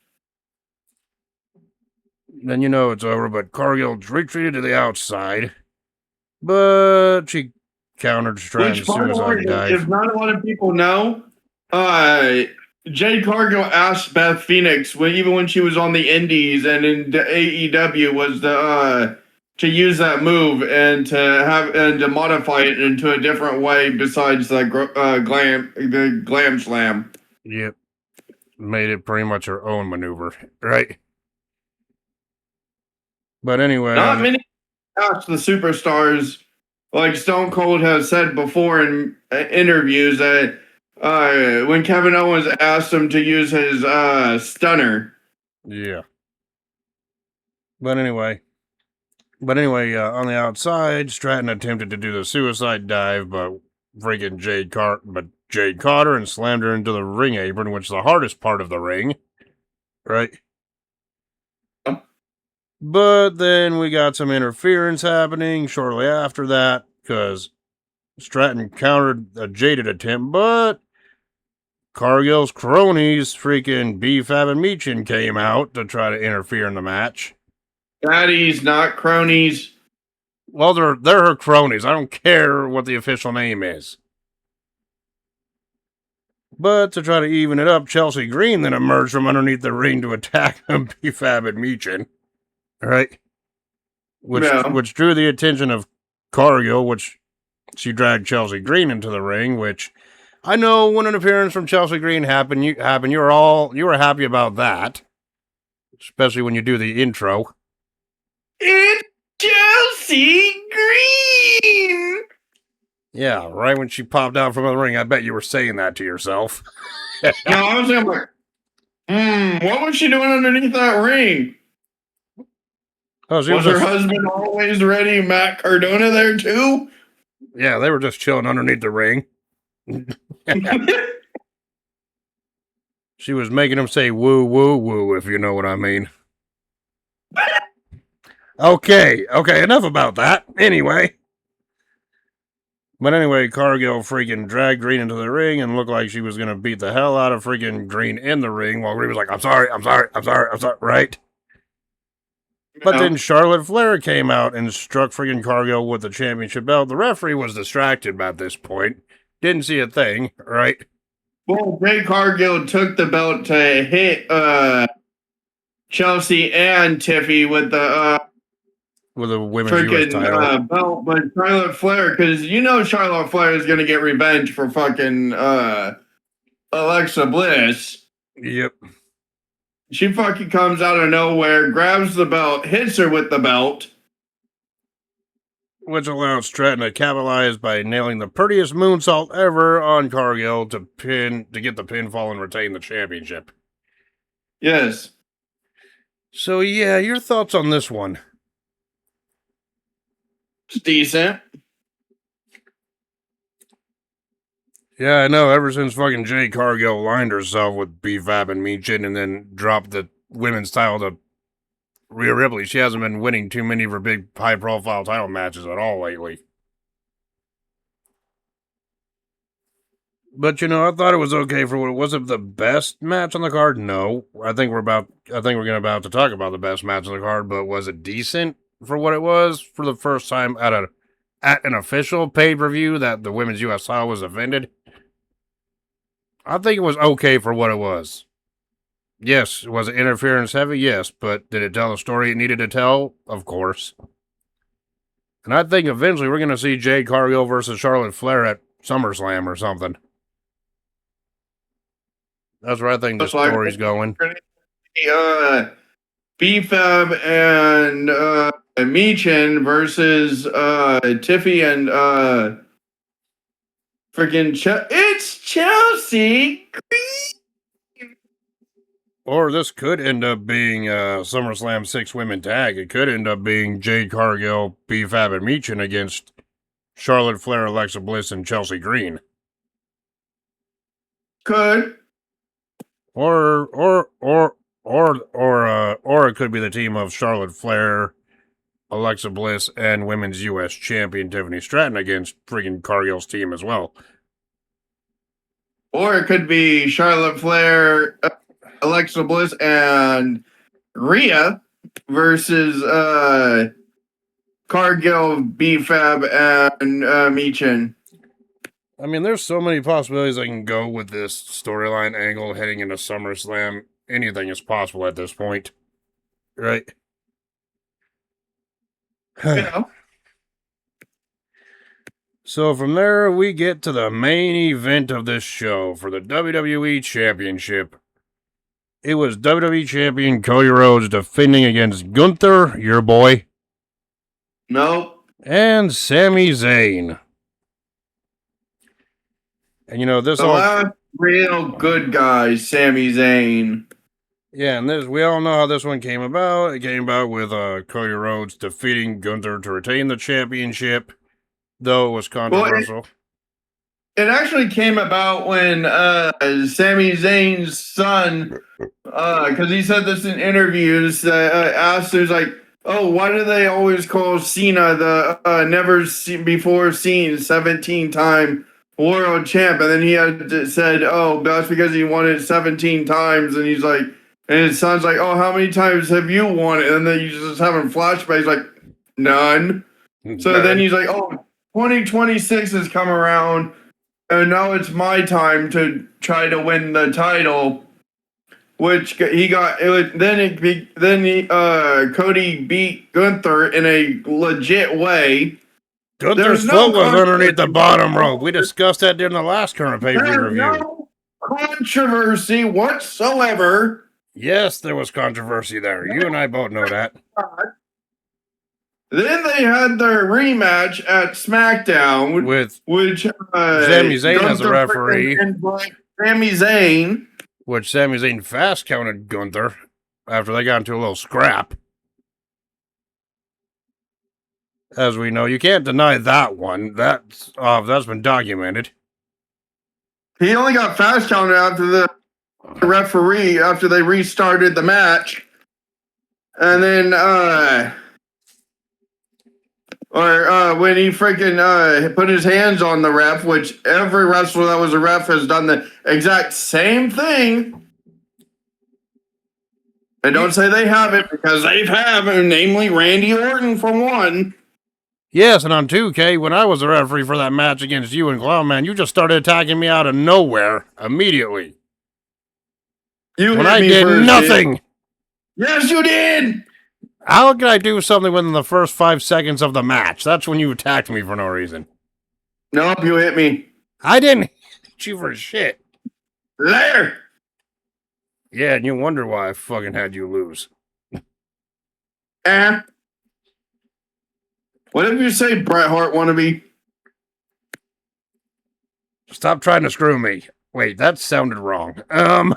Then you know it's over, but Cargill retreated to the outside. But she countered Stratton's Which, by the way, suicide dive. if not a lot of people know, Jade Cargill asked Beth Phoenix, even when she was on the Indies and in the AEW, was to use that move and to modify it into a different way besides the glam slam. Yep. Made it pretty much her own maneuver, right? But anyway, Not many ask the superstars, like Stone Cold has said before in interviews, that when Kevin Owens asked him to use his stunner. yeah. But anyway, on the outside, Stratton attempted to do the suicide dive, but Jade caught her and slammed her into the ring apron, which is the hardest part of the ring, right? But then we got some interference happening shortly after that, because Stratton countered a Jaded attempt, but Cargill's cronies, freaking B-Fab and Meechin, came out to try to interfere in the match. Daddies, not cronies. Well, they're her cronies. I don't care what the official name is. But to try to even it up, Chelsea Green then emerged from underneath the ring to attack B-Fab and Meechin. Right? Which drew the attention of Cargill, which she dragged Chelsea Green into the ring, which I know when an appearance from Chelsea Green happened, you were happy about that. Especially when you do the intro. It's Chelsea Green! Yeah, right when she popped out from the ring, I bet you were saying that to yourself. No, I was like, what was she doing underneath that ring? Oh, was her husband always ready, Matt Cardona, there too? Yeah, they were just chilling underneath the ring. She was making him say woo, woo, woo, if you know what I mean. Okay, enough about that. Anyway. But anyway, Cargill freaking dragged Green into the ring and looked like she was going to beat the hell out of freaking Green in the ring while Green was like, I'm sorry, right? But then Charlotte Flair came out and struck freaking Cargill with the championship belt. The referee was distracted at this point. Didn't see a thing, right? Well, Jade Cargill took the belt to hit Chelsea and Tiffy with the women's US title belt, but Charlotte Flair, because Charlotte Flair is going to get revenge for fucking Alexa Bliss. Yep. She fucking comes out of nowhere, grabs the belt, hits her with the belt. Which allows Stratton to capitalize by nailing the prettiest moonsault ever on Cargill to get the pinfall and retain the championship. Yes. So yeah, your thoughts on this one? It's decent. Yeah, I know. Ever since fucking Jade Cargill lined herself with B-Fab and Meechin and then dropped the women's title to Rhea Ripley, she hasn't been winning too many of her big high-profile title matches at all lately. But I thought it was okay for what it was. It the best match on the card? No, I think we're about to talk about the best match on the card. But was it decent for what it was for the first time at an official pay-per-view that the women's US title was defended? I think it was okay for what it was. Yes, was it interference heavy? Yes, but did it tell the story it needed to tell? Of course. And I think eventually we're going to see Jade Cargill versus Charlotte Flair at SummerSlam or something. That's where I think the story's going. B-Fab and Meechin versus Tiffy and it's Chelsea Green. Or this could end up being SummerSlam 6-women tag. It could end up being Jade Cargill, B-Fab, and Meechin against Charlotte Flair, Alexa Bliss, and Chelsea Green. Could. Or or it could be the team of Charlotte Flair, Alexa Bliss, and Women's U.S. Champion Tiffany Stratton against freaking Cargill's team as well. Or it could be Charlotte Flair, Alexa Bliss, and Rhea versus Cargill, B-Fab, and Michin. I mean, there's so many possibilities I can go with this storyline angle heading into SummerSlam. Anything is possible at this point, right? So from there, we get to the main event of this show for the WWE Championship. It was WWE Champion Cody Rhodes defending against Gunther, your boy. Nope. And Sami Zayn. And this last real good guy, Sami Zayn. Yeah, and we all know how this one came about. It came about with Cody Rhodes defeating Gunther to retain the championship, though it was controversial. Well, it actually came about when Sami Zayn's son, because he said this in interviews, asked, he was like, oh, why do they always call Cena the never-before seen 17-time world champ? And then he had said, oh, that's because he won it 17 times. And he's like, and his son's like, oh, how many times have you won it? And then he's just having flashbacks. He's like, none. So then he's like, oh, 2026 has come around, and now it's my time to try to win the title. Which he got. Cody beat Gunther in a legit way. Gunther's foot was underneath the bottom rope. We discussed that during the last current pay-per-view review. No controversy whatsoever. Yes, there was controversy there. You and I both know that. Then they had their rematch at SmackDown which Sami Zayn as a referee. Sami Zayn. Which Sami Zayn fast counted Gunther after they got into a little scrap. As we know, you can't deny that one. That's been documented. He only got fast counted after the referee, after they restarted the match. And then, when he freaking put his hands on the ref, which every wrestler that was a ref has done the exact same thing. And don't say they haven't, because they have, namely Randy Orton for one. Yes, and on 2K, when I was a referee for that match against you and Clown Man, you just started attacking me out of nowhere immediately. When I did nothing. Yes, you did. How could I do something within the first 5 seconds of the match? That's when you attacked me for no reason. Nope, you hit me. I didn't hit you for shit. Liar. Yeah, and you wonder why I fucking had you lose. Whatever you say, Bret Hart wannabe. Stop trying to screw me. Wait, that sounded wrong. And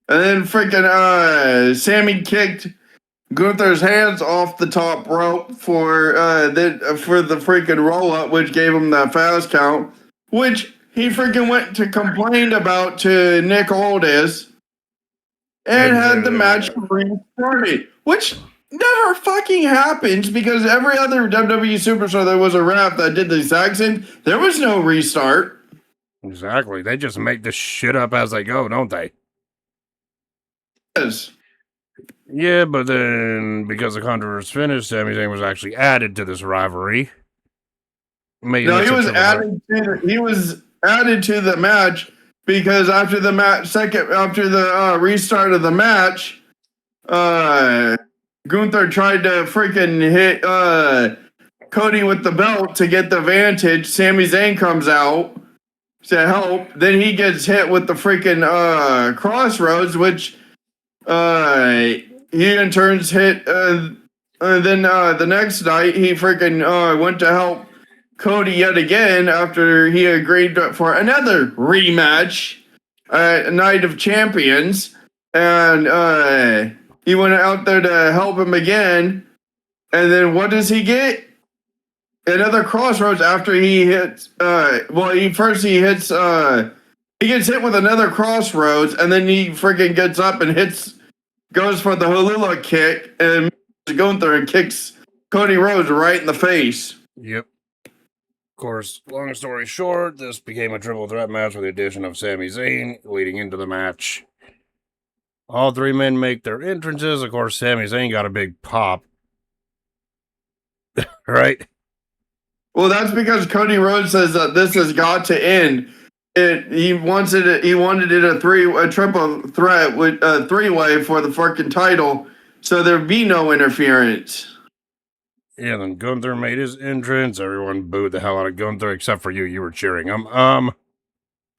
then freaking Sammy kicked Gunther's hands off the top rope for the freaking roll up, which gave him that fast count, which he freaking went to complain about to Nick Aldis and had the match restarted, which never fucking happens because every other WWE superstar that was a ref that did the exact same, there was no restart. Exactly. They just make this shit up as they go, don't they? Yes. Yeah, but then because the controversy finished, Sami Zayn was actually added to this rivalry. No, he was added to the match because after the restart of the match, Gunther tried to freaking hit Cody with the belt to get the advantage. Sami Zayn comes out to help. Then he gets hit with the freaking crossroads, which he in turns hit. Then the next night, he freaking went to help Cody yet again after he agreed for another rematch at Night of Champions. And he went out there to help him again. And then what does he get? Another crossroads after he hits. He hits He gets hit with another crossroads, and then he freaking gets up and goes for the Halula kick, and Gunther and kicks Cody Rhodes right in the face. Yep. Of course, long story short, this became a triple threat match with the addition of Sami Zayn leading into the match. All three men make their entrances. Of course, Sami Zayn got a big pop. Right? Well, that's because Cody Rhodes says that this has got to end. He wanted it a triple threat with a three-way for the fucking title, so there'd be no interference. Yeah, then Gunther made his entrance. Everyone booed the hell out of Gunther, except for you. You were cheering him.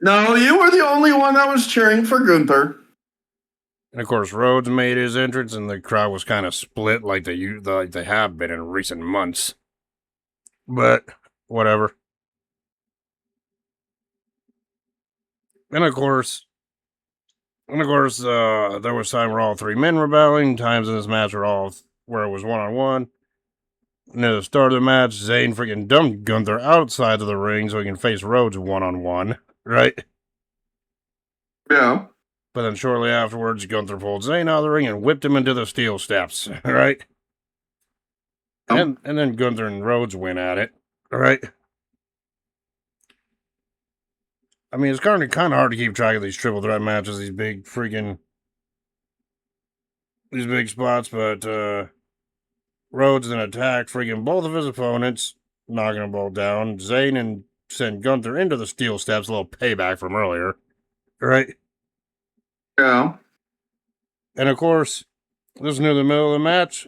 No, you were the only one that was cheering for Gunther. And of course, Rhodes made his entrance, and the crowd was kind of split, like they have been in recent months. But whatever. And of course, there was time where all three men were battling. Times in this match where it was 1-on-1. Near the start of the match, Zayn freaking dumped Gunther outside of the ring so he can face Rhodes 1-on-1, right? Yeah. But then shortly afterwards, Gunther pulled Zayn out of the ring and whipped him into the steel steps, right? And then Gunther and Rhodes went at it, right? I mean, it's kind of hard to keep track of these triple threat matches, these big spots, but Rhodes then attacked freaking both of his opponents, knocking them both down. Zayn and sent Gunther into the steel steps, a little payback from earlier, right? Yeah. And of course, this is near the middle of the match.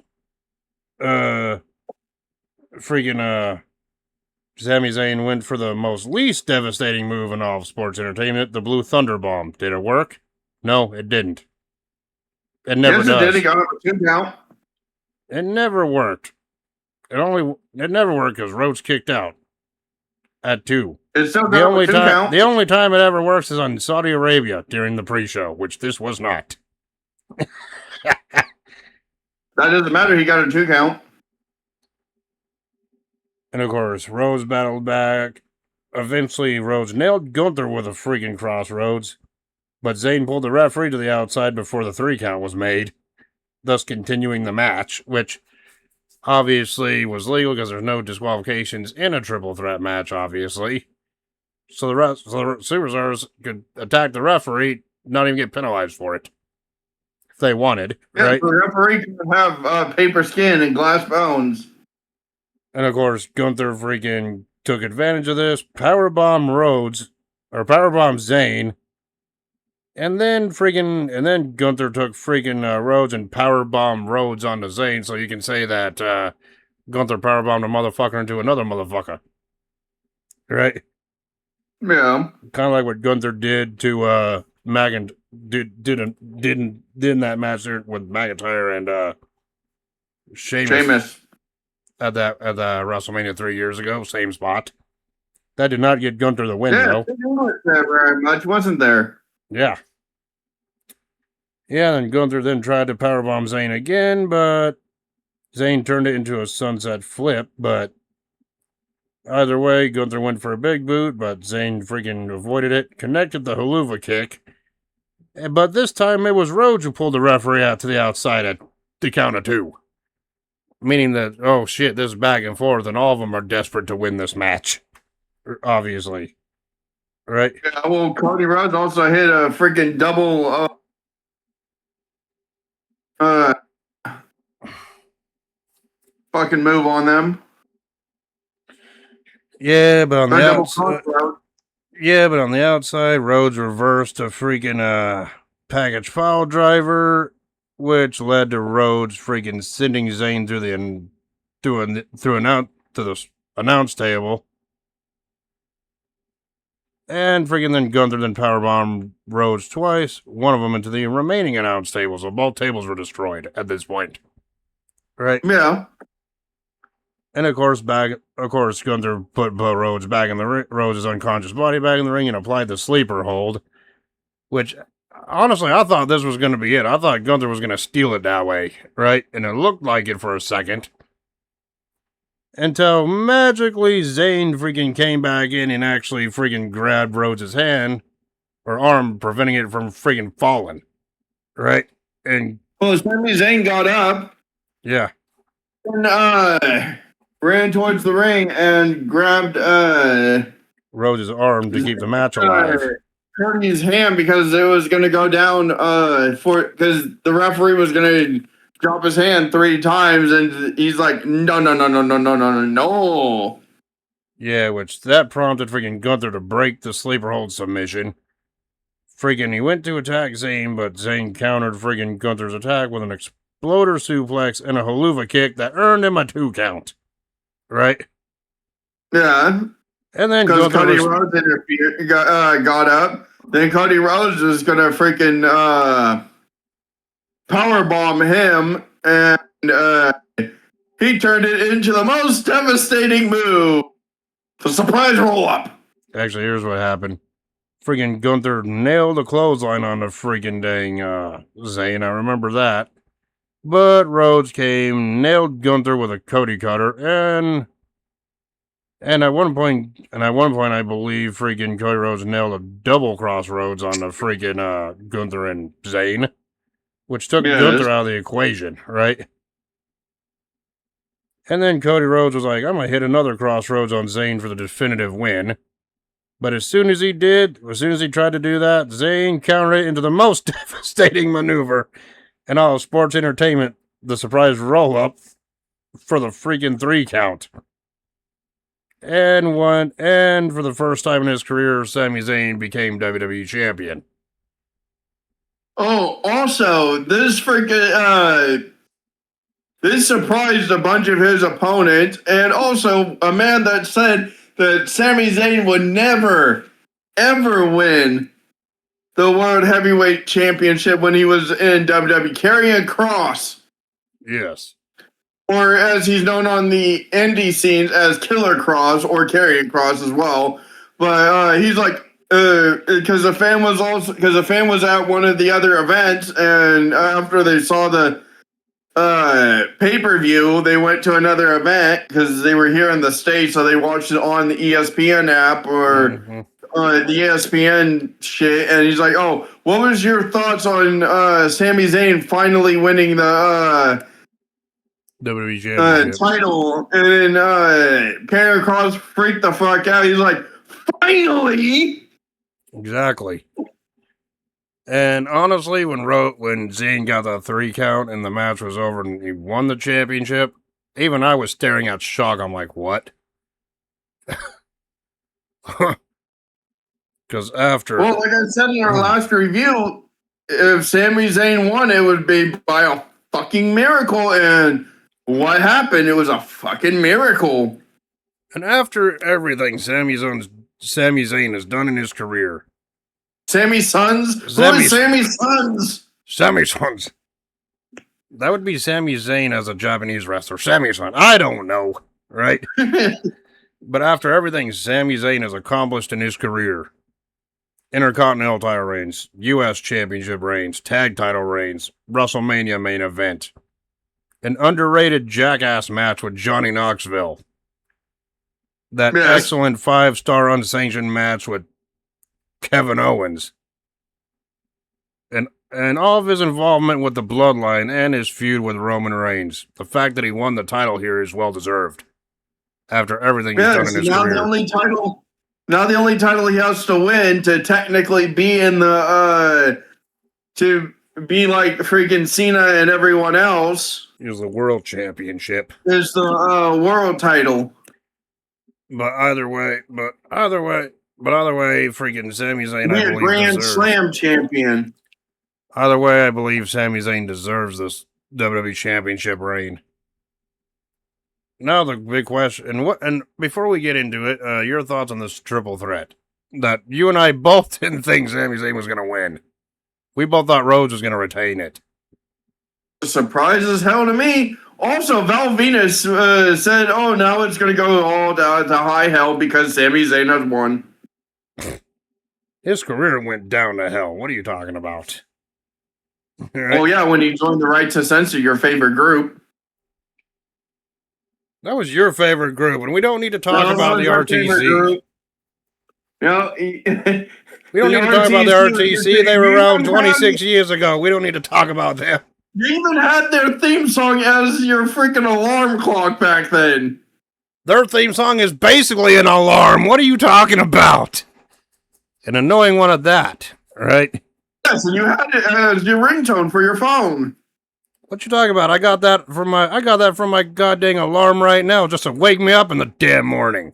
Sami Zayn went for the least devastating move in all of sports entertainment, the Blue Thunder Bomb. Did it work? No, it didn't. It never does. Yes, it did. He got up a 2 count. It never worked. It never worked because Rhodes kicked out at 2. It still got up a 2 count. The only time it ever works is on Saudi Arabia during the pre-show, which this was not. That doesn't matter. He got a 2 count. And of course, Rhodes battled back. Eventually, Rhodes nailed Gunther with a freaking crossroads, but Zayn pulled the referee to the outside before the 3 count was made, thus continuing the match, which obviously was legal because there's no disqualifications in a triple threat match, obviously. So the superstars could attack the referee, not even get penalized for it. If they wanted, yeah, right? The referee can have paper skin and glass bones. And of course, Gunther freaking took advantage of this, powerbomb Zayn, and then Gunther took freaking Rhodes and powerbomb Rhodes onto Zayn, so you can say that Gunther powerbombed a motherfucker into another motherfucker, right? Yeah, kind of like what Gunther did to did in that match there with McIntyre and Sheamus. At the WrestleMania 3 years ago, same spot. That did not get Gunther the win, though. It wasn't very much, wasn't there? Yeah. Yeah, then Gunther then tried to powerbomb Zayn again, but Zayn turned it into a sunset flip, but either way, Gunther went for a big boot, but Zayn freaking avoided it, connected the haluva kick, but this time it was Rhodes who pulled the referee out to the outside at the count of 2. Meaning that, oh shit, this is back and forth, and all of them are desperate to win this match. Obviously. Right? Yeah, well, Cody Rhodes also hit a freaking double fucking move on them. Yeah, but on the outside, Rhodes reversed a freaking package file driver, which led to Rhodes freaking sending Zayn through the announce table. And freaking then Gunther then powerbombed Rhodes twice, one of them into the remaining announce table, so both tables were destroyed at this point. Right? Yeah. And of course, Gunther put Rhodes back in the ring, Rhodes' unconscious body back in the ring and applied the sleeper hold, which honestly, I thought this was going to be it. I thought Gunther was going to steal it that way, right? And it looked like it for a second. Until magically Zayn freaking came back in and actually freaking grabbed Rhodes' hand or arm preventing it from freaking falling, right? And Well, Sami Zayn got up yeah, and ran towards the ring and grabbed Rhodes' arm to keep the match alive. Cody's hand because it was going to go down because the referee was going to drop his hand 3 times, and he's like, no, no, no, no, no, no, no, no, no. Yeah, which that prompted freaking Gunther to break the sleeper hold submission. Freaking, he went to attack Zayn, but Zayn countered freaking Gunther's attack with an exploder suplex and a haluva kick that earned him a 2 count. Right? Yeah. And then because Gunther Cody Rhodes interfered, got up. Then Cody Rhodes was going to freaking powerbomb him, and he turned it into the most devastating move. The surprise roll-up. Actually, here's what happened. Freaking Gunther nailed a clothesline on the freaking dang Zayn. I remember that. But Rhodes came, nailed Gunther with a Cody cutter, and at one point, I believe freaking Cody Rhodes nailed a double cross Rhodes on the freaking Gunther and Zayn, which took Gunther out of the equation, right? And then Cody Rhodes was like, I'm going to hit another crossroads on Zayn for the definitive win. But as soon as he tried to do that, Zayn countered it into the most devastating maneuver in all of sports entertainment, the surprise roll-up for the freaking 3 count. And for the first time in his career, Sami Zayn became WWE Champion. Oh, also, this surprised a bunch of his opponents, and also a man that said that Sami Zayn would never, ever win the World Heavyweight Championship when he was in WWE, Karrion Kross. Yes. Or as he's known on the indie scenes as Killer Kross or Karrion Kross as well. But he's like, because the fan was at one of the other events, and after they saw the pay-per-view, they went to another event because they were here in the States, so they watched it on the ESPN app or the ESPN shit, and he's like, oh, what was your thoughts on Sami Zayn finally winning the WWE Championship title? And then Karrion Kross freaked the fuck out. He's like, finally! Exactly. And honestly, when Zayn got the 3 count and the match was over and he won the championship, even I was staring at shock. I'm like, what? Because after... Well, like I said in our last review, if Sami Zayn won, it would be by a fucking miracle. And what happened? It was a fucking miracle. And after everything Sami Zayn has done in his career... Sammy's Sons? Who is Sammy's Sons? Sammy's Sons. That would be Sami Zayn as a Japanese wrestler. Sammy's Son. I don't know, right? But after everything Sami Zayn has accomplished in his career, Intercontinental title reigns, U.S. Championship reigns, Tag title reigns, WrestleMania main event, an underrated jackass match with Johnny Knoxville, that excellent 5-star unsanctioned match with Kevin Owens, and all of his involvement with the Bloodline and his feud with Roman Reigns. The fact that he won the title here is well deserved. After everything he's done in his career. Now the only title he has to win to technically be in the to be like freaking Cena and everyone else is the World Championship. Is the world title. But either way, freaking Sami Zayn, I believe, Grand Slam champion. Either way, I believe Sami Zayn deserves this WWE Championship reign. Now the big question, and before we get into it, your thoughts on this triple threat that you and I both didn't think Sami Zayn was going to win. We both thought Rhodes was going to retain it. Surprise as hell to me. Also, Val Venus said, "Oh, now it's going to go all down to high hell because Sami Zayn has won." His career went down to hell. What are you talking about? Right? Oh yeah, when he joined the Right to Censor, your favorite group. That was your favorite group, and we don't need to talk about the RTZ. know, We don't need to talk about the RTC. They were around 26 years ago. We don't need to talk about them. You even had their theme song as your freaking alarm clock back then. Their theme song is basically an alarm. What are you talking about? An annoying one at that, right? Yes, and you had it as your ringtone for your phone. What you talking about? I got that from my goddamn alarm right now, just to wake me up in the damn morning.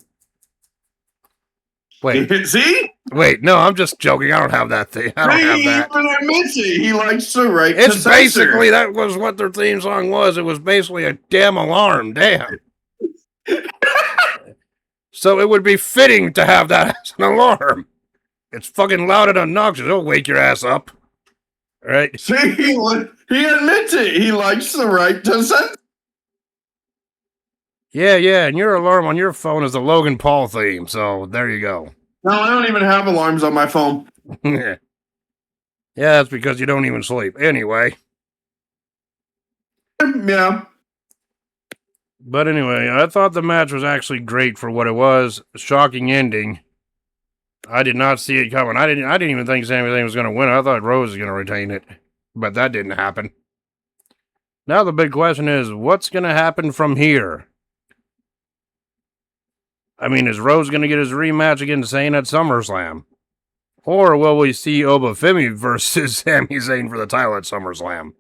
Wait. See? Wait, no, I'm just joking. I don't have that thing. I don't have that. Even admits it. He likes to write. It's basically, that was what their theme song was. It was basically a damn alarm. Damn. So it would be fitting to have that as an alarm. It's fucking loud and obnoxious. It'll wake your ass up. Right? See, he admits it. He likes the right to censor. Yeah, and your alarm on your phone is the Logan Paul theme, so there you go. No, I don't even have alarms on my phone. Yeah, that's because you don't even sleep. Anyway. Yeah. But anyway, I thought the match was actually great for what it was. Shocking ending. I did not see it coming. I didn't even think Sami Zayn was going to win. I thought Rose was going to retain it. But that didn't happen. Now the big question is, what's going to happen from here? I mean, is Rose going to get his rematch against Zayn at SummerSlam? Or will we see Obafemi versus Sami Zayn for the title at SummerSlam?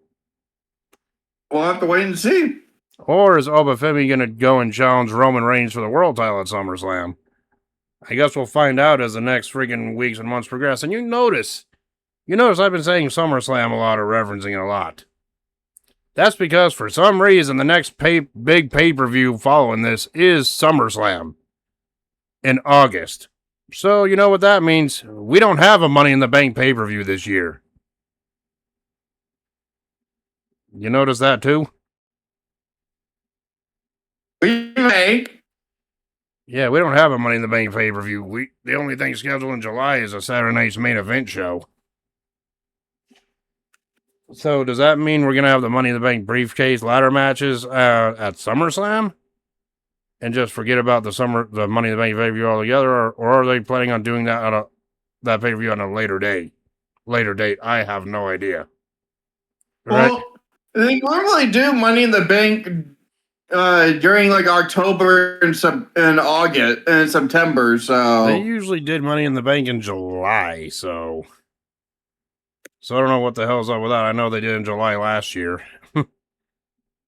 We'll have to wait and see. Or is Obafemi going to go and challenge Roman Reigns for the world title at SummerSlam? I guess we'll find out as the next freaking weeks and months progress. And you notice I've been saying SummerSlam a lot, or referencing it a lot. That's because for some reason the next big pay-per-view following this is SummerSlam in August. So you know what that means? We don't have a Money in the Bank pay-per-view this year. You notice that too? We may. Yeah, we don't have a Money in the Bank pay-per-view. The only thing scheduled in July is a Saturday night's main event show. So does that mean we're going to have the Money in the Bank briefcase ladder matches at SummerSlam? And just forget about the Money in the Bank pay-per-view altogether? Or are they planning on doing that that pay-per-view on a later date? I have no idea. Right? Well, they normally do Money in the Bank during like October and August and September, so they usually did Money in the Bank in July, so I don't know what the hell's up with that. I know they did in July last year.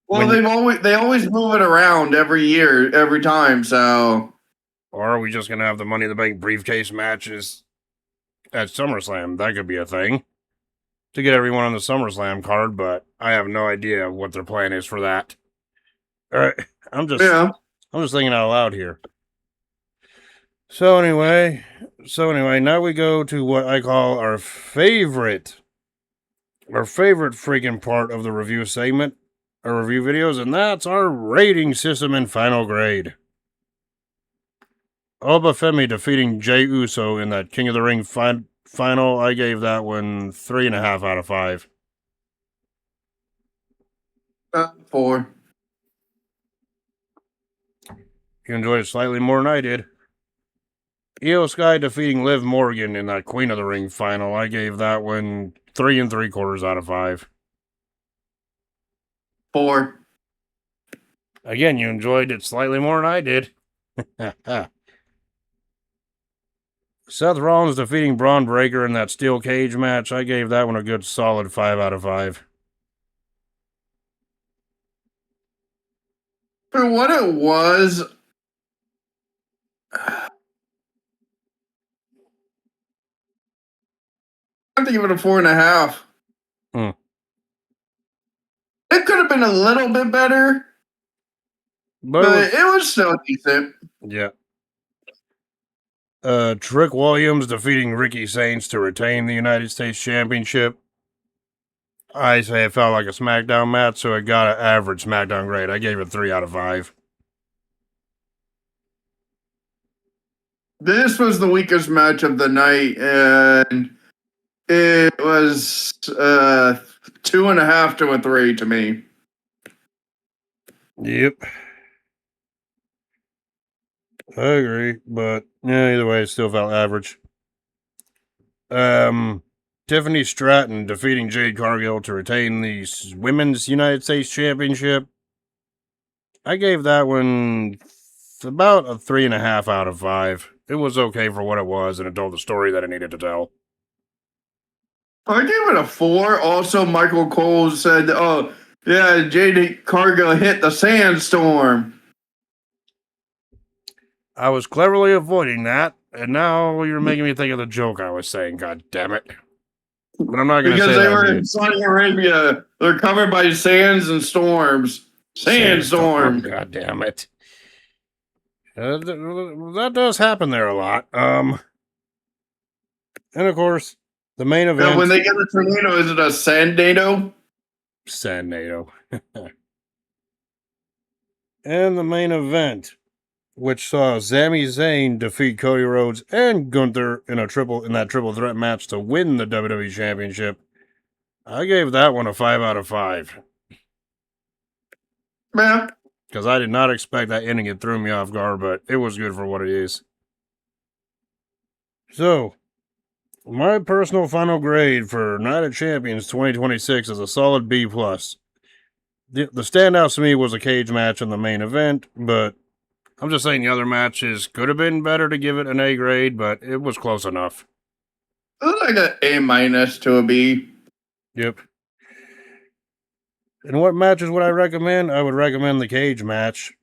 Well, they always move it around every year, every time, so. Or are we just gonna have the Money in the Bank briefcase matches at SummerSlam? That could be a thing to get everyone on the SummerSlam card, but I have no idea what their plan is for that. All right, I'm just thinking out loud here. So anyway, now we go to what I call our favorite freaking part of the review segment, our review videos, and that's our rating system and final grade. Obafemi defeating Jey Uso in that King of the Ring final, I gave that one 3.5 out of 5. 4. You enjoyed it slightly more than I did. Io Sky defeating Liv Morgan in that Queen of the Ring final, I gave that one 3 3/4 out of 5. 4. Again, you enjoyed it slightly more than I did. Seth Rollins defeating Braun Breaker in that steel cage match, I gave that one a good solid 5 out of 5. For what it was, I have to give it a 4.5. It could have been a little bit better, but it was still decent. Yeah. Trick Williams defeating Ricky Saints to retain the United States Championship. I say it felt like a SmackDown match, so it got an average SmackDown grade. I gave it 3 out of 5. This was the weakest match of the night, and it was 2.5 to a 3 to me. Yep. I agree, but yeah, either way, it still felt average. Tiffany Stratton defeating Jade Cargill to retain the Women's United States Championship. I gave that one about a 3.5 out of 5. It was okay for what it was, and it told the story that it needed to tell. I gave it a 4. Also, Michael Cole said, "Oh, yeah, Jade Cargill hit the sandstorm." I was cleverly avoiding that, and now you're making me think of the joke I was saying. God damn it! But I'm not going to say Because that. they were in Saudi Arabia. They're covered by sands and storms. Sandstorm. God damn it! That does happen there a lot. And of course, the main event. Yeah, when they get a tornado, is it a sandado? Sandado. And the main event, which saw Sami Zayn defeat Cody Rhodes and Gunther in that triple threat match to win the WWE Championship. I gave that one a 5 out of 5. Yeah. Because I did not expect that ending. It threw me off guard, but it was good for what it is. So, my personal final grade for Night of Champions 2026 is a solid B+. The standout to me was a cage match in the main event, but I'm just saying the other matches could have been better to give it an A grade, but it was close enough. Like an A- to a B. Yep. And what matches would I recommend? I would recommend the cage match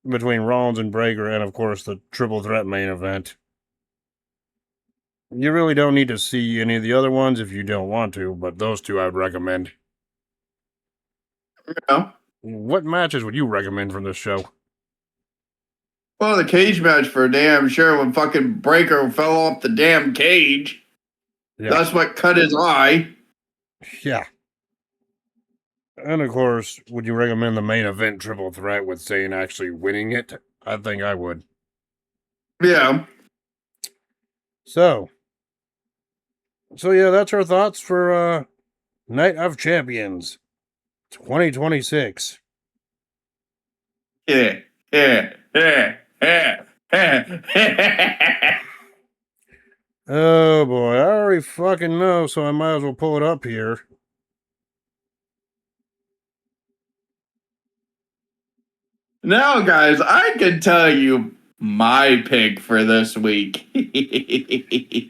between Rollins and Breakker, and of course the triple threat main event. You really don't need to see any of the other ones if you don't want to, but those two I would recommend. Yeah. What matches would you recommend from this show? Well, the cage match for damn sure when fucking Breaker fell off the damn cage. Yeah. That's what cut his eye. Yeah. And of course, would you recommend the main event triple threat with Zayn actually winning it? I think I would. Yeah. So yeah, that's our thoughts for Night of Champions 2026. Yeah. Oh boy, I already fucking know, so I might as well pull it up here. Now, guys, I can tell you my pick for this week.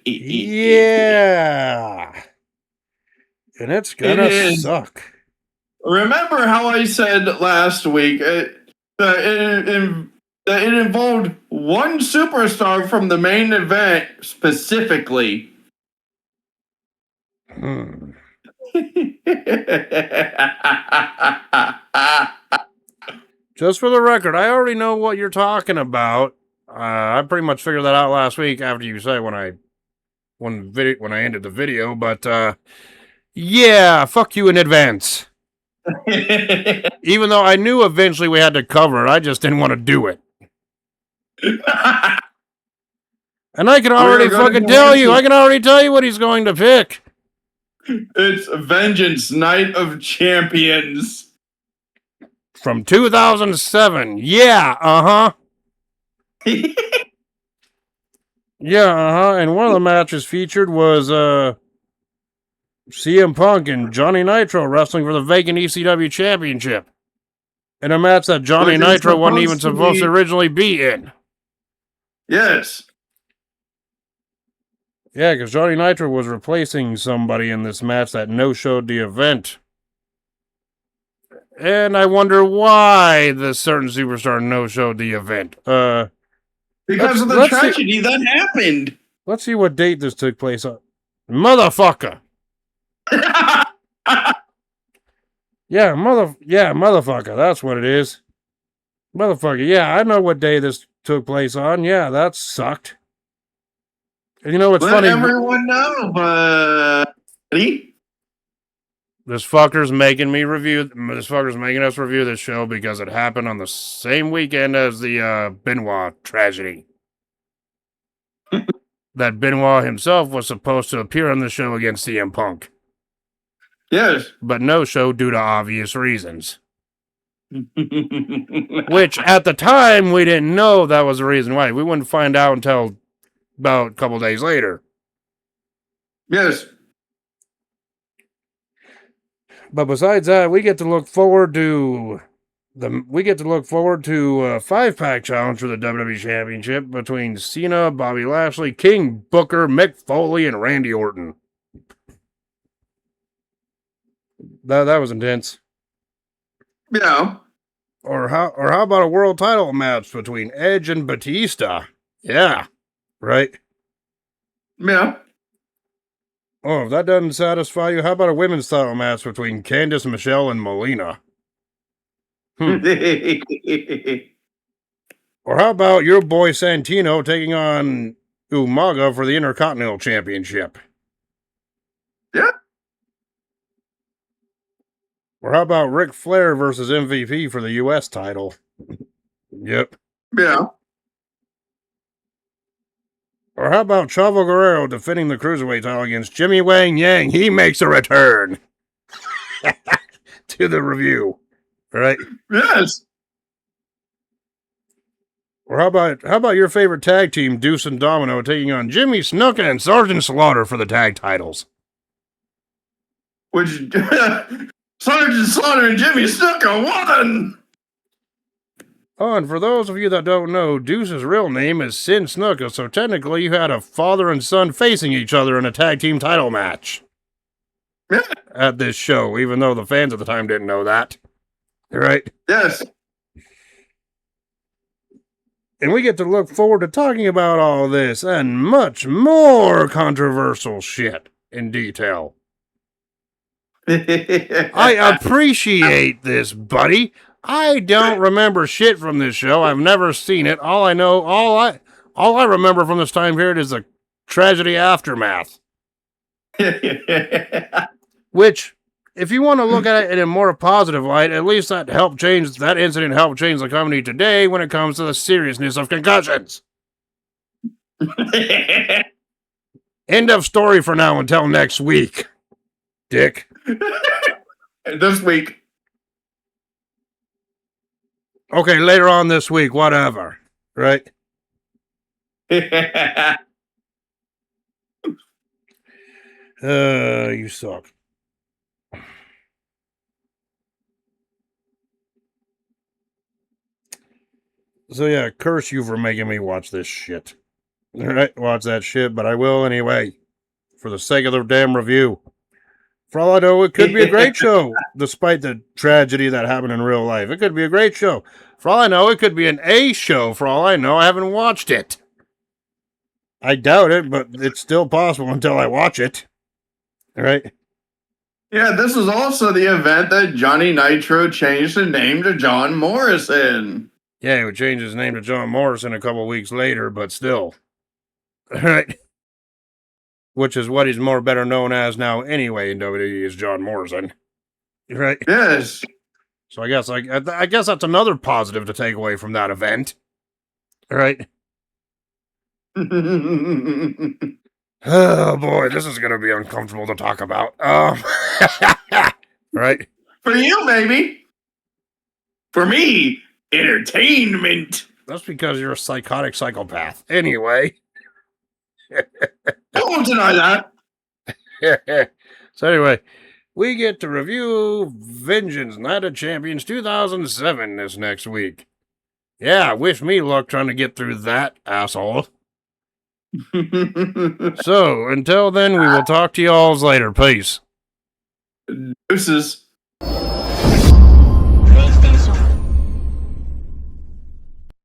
Yeah. And it's gonna suck. Remember how I said last week that it involved one superstar from the main event specifically. Just for the record, I already know what you're talking about. I pretty much figured that out last week after you said when I ended the video. But yeah, fuck you in advance. Even though I knew eventually we had to cover it, I just didn't want to do it. And I can already fucking tell you. I can already tell you what he's going to pick. It's Vengeance Night of Champions. From 2007. Yeah, uh-huh. Yeah, uh-huh. And one of the matches featured was CM Punk and Johnny Nitro wrestling for the vacant ECW Championship. In a match that Johnny Nitro wasn't even supposed to originally be in. Yes. Yeah, because Johnny Nitro was replacing somebody in this match that no-showed the event. And I wonder why the certain superstar no-showed the event. Because of the tragedy that happened. Let's see what date this took place on. Motherfucker. Yeah, motherfucker. That's what it is. Motherfucker. Yeah, I know what day this took place on. Yeah, that sucked. And you know what's funny? Let everyone know, buddy. This fucker's making us review this show because it happened on the same weekend as the Benoit tragedy. That Benoit himself was supposed to appear on the show against CM Punk. Yes. But no show due to obvious reasons. Which, at the time, we didn't know that was the reason why. We wouldn't find out until about a couple days later. Yes. But besides that, we get to look forward to a 5-pack challenge for the WWE Championship between Cena, Bobby Lashley, King Booker, Mick Foley, and Randy Orton. That was intense. Yeah. Or how about a world title match between Edge and Batista? Yeah, right. Yeah. Oh, if that doesn't satisfy you, how about a women's title match between Candice, Michelle, and Melina? Or how about your boy Santino taking on Umaga for the Intercontinental Championship? Yeah. Or how about Ric Flair versus MVP for the U.S. title? Yep. Yeah. Or how about Chavo Guerrero defending the Cruiserweight title against Jimmy Wang Yang? He makes a return to the review. Right? Yes. Or how about your favorite tag team, Deuce and Domino, taking on Jimmy Snuka and Sergeant Slaughter for the tag titles? Which Sergeant Slaughter and Jimmy Snuka won. Oh, and for those of you that don't know, Deuce's real name is Sin Snuka, so technically you had a father and son facing each other in a tag team title match. Yeah. At this show, even though the fans at the time didn't know that. Right? Yes. And we get to look forward to talking about all this and much more controversial shit in detail. I appreciate this, buddy. I don't remember shit from this show. I've never seen it. All I remember from this time period is the tragedy aftermath. Which, if you want to look at it in a more positive light, at least that incident helped change the company today when it comes to the seriousness of concussions. End of story for now until next week, Dick. This week. Okay, later on this week, whatever. Right? You suck. So yeah, curse you for making me watch this shit. Alright, watch that shit, but I will anyway. For the sake of the damn review. For all I know, it could be a great show, despite the tragedy that happened in real life. It could be a great show. For all I know, it could be an A show. For all I know, I haven't watched it. I doubt it, but it's still possible until I watch it. Alright? Yeah, this is also the event that Johnny Nitro changed the name to John Morrison. Yeah, he would change his name to John Morrison a couple weeks later, but still. Alright? Which is what he's more better known as now anyway in WWE is John Morrison. Right? Yes. So I guess that's another positive to take away from that event. Right? Oh boy, this is gonna be uncomfortable to talk about. Right? For you, maybe. For me, entertainment. That's because you're a psychotic psychopath. Anyway. I won't deny that. So anyway, we get to review Vengeance Night of Champions 2007 this next week. Yeah, wish me luck trying to get through that, asshole. So, until then, we will talk to y'all later. Peace. Deuces.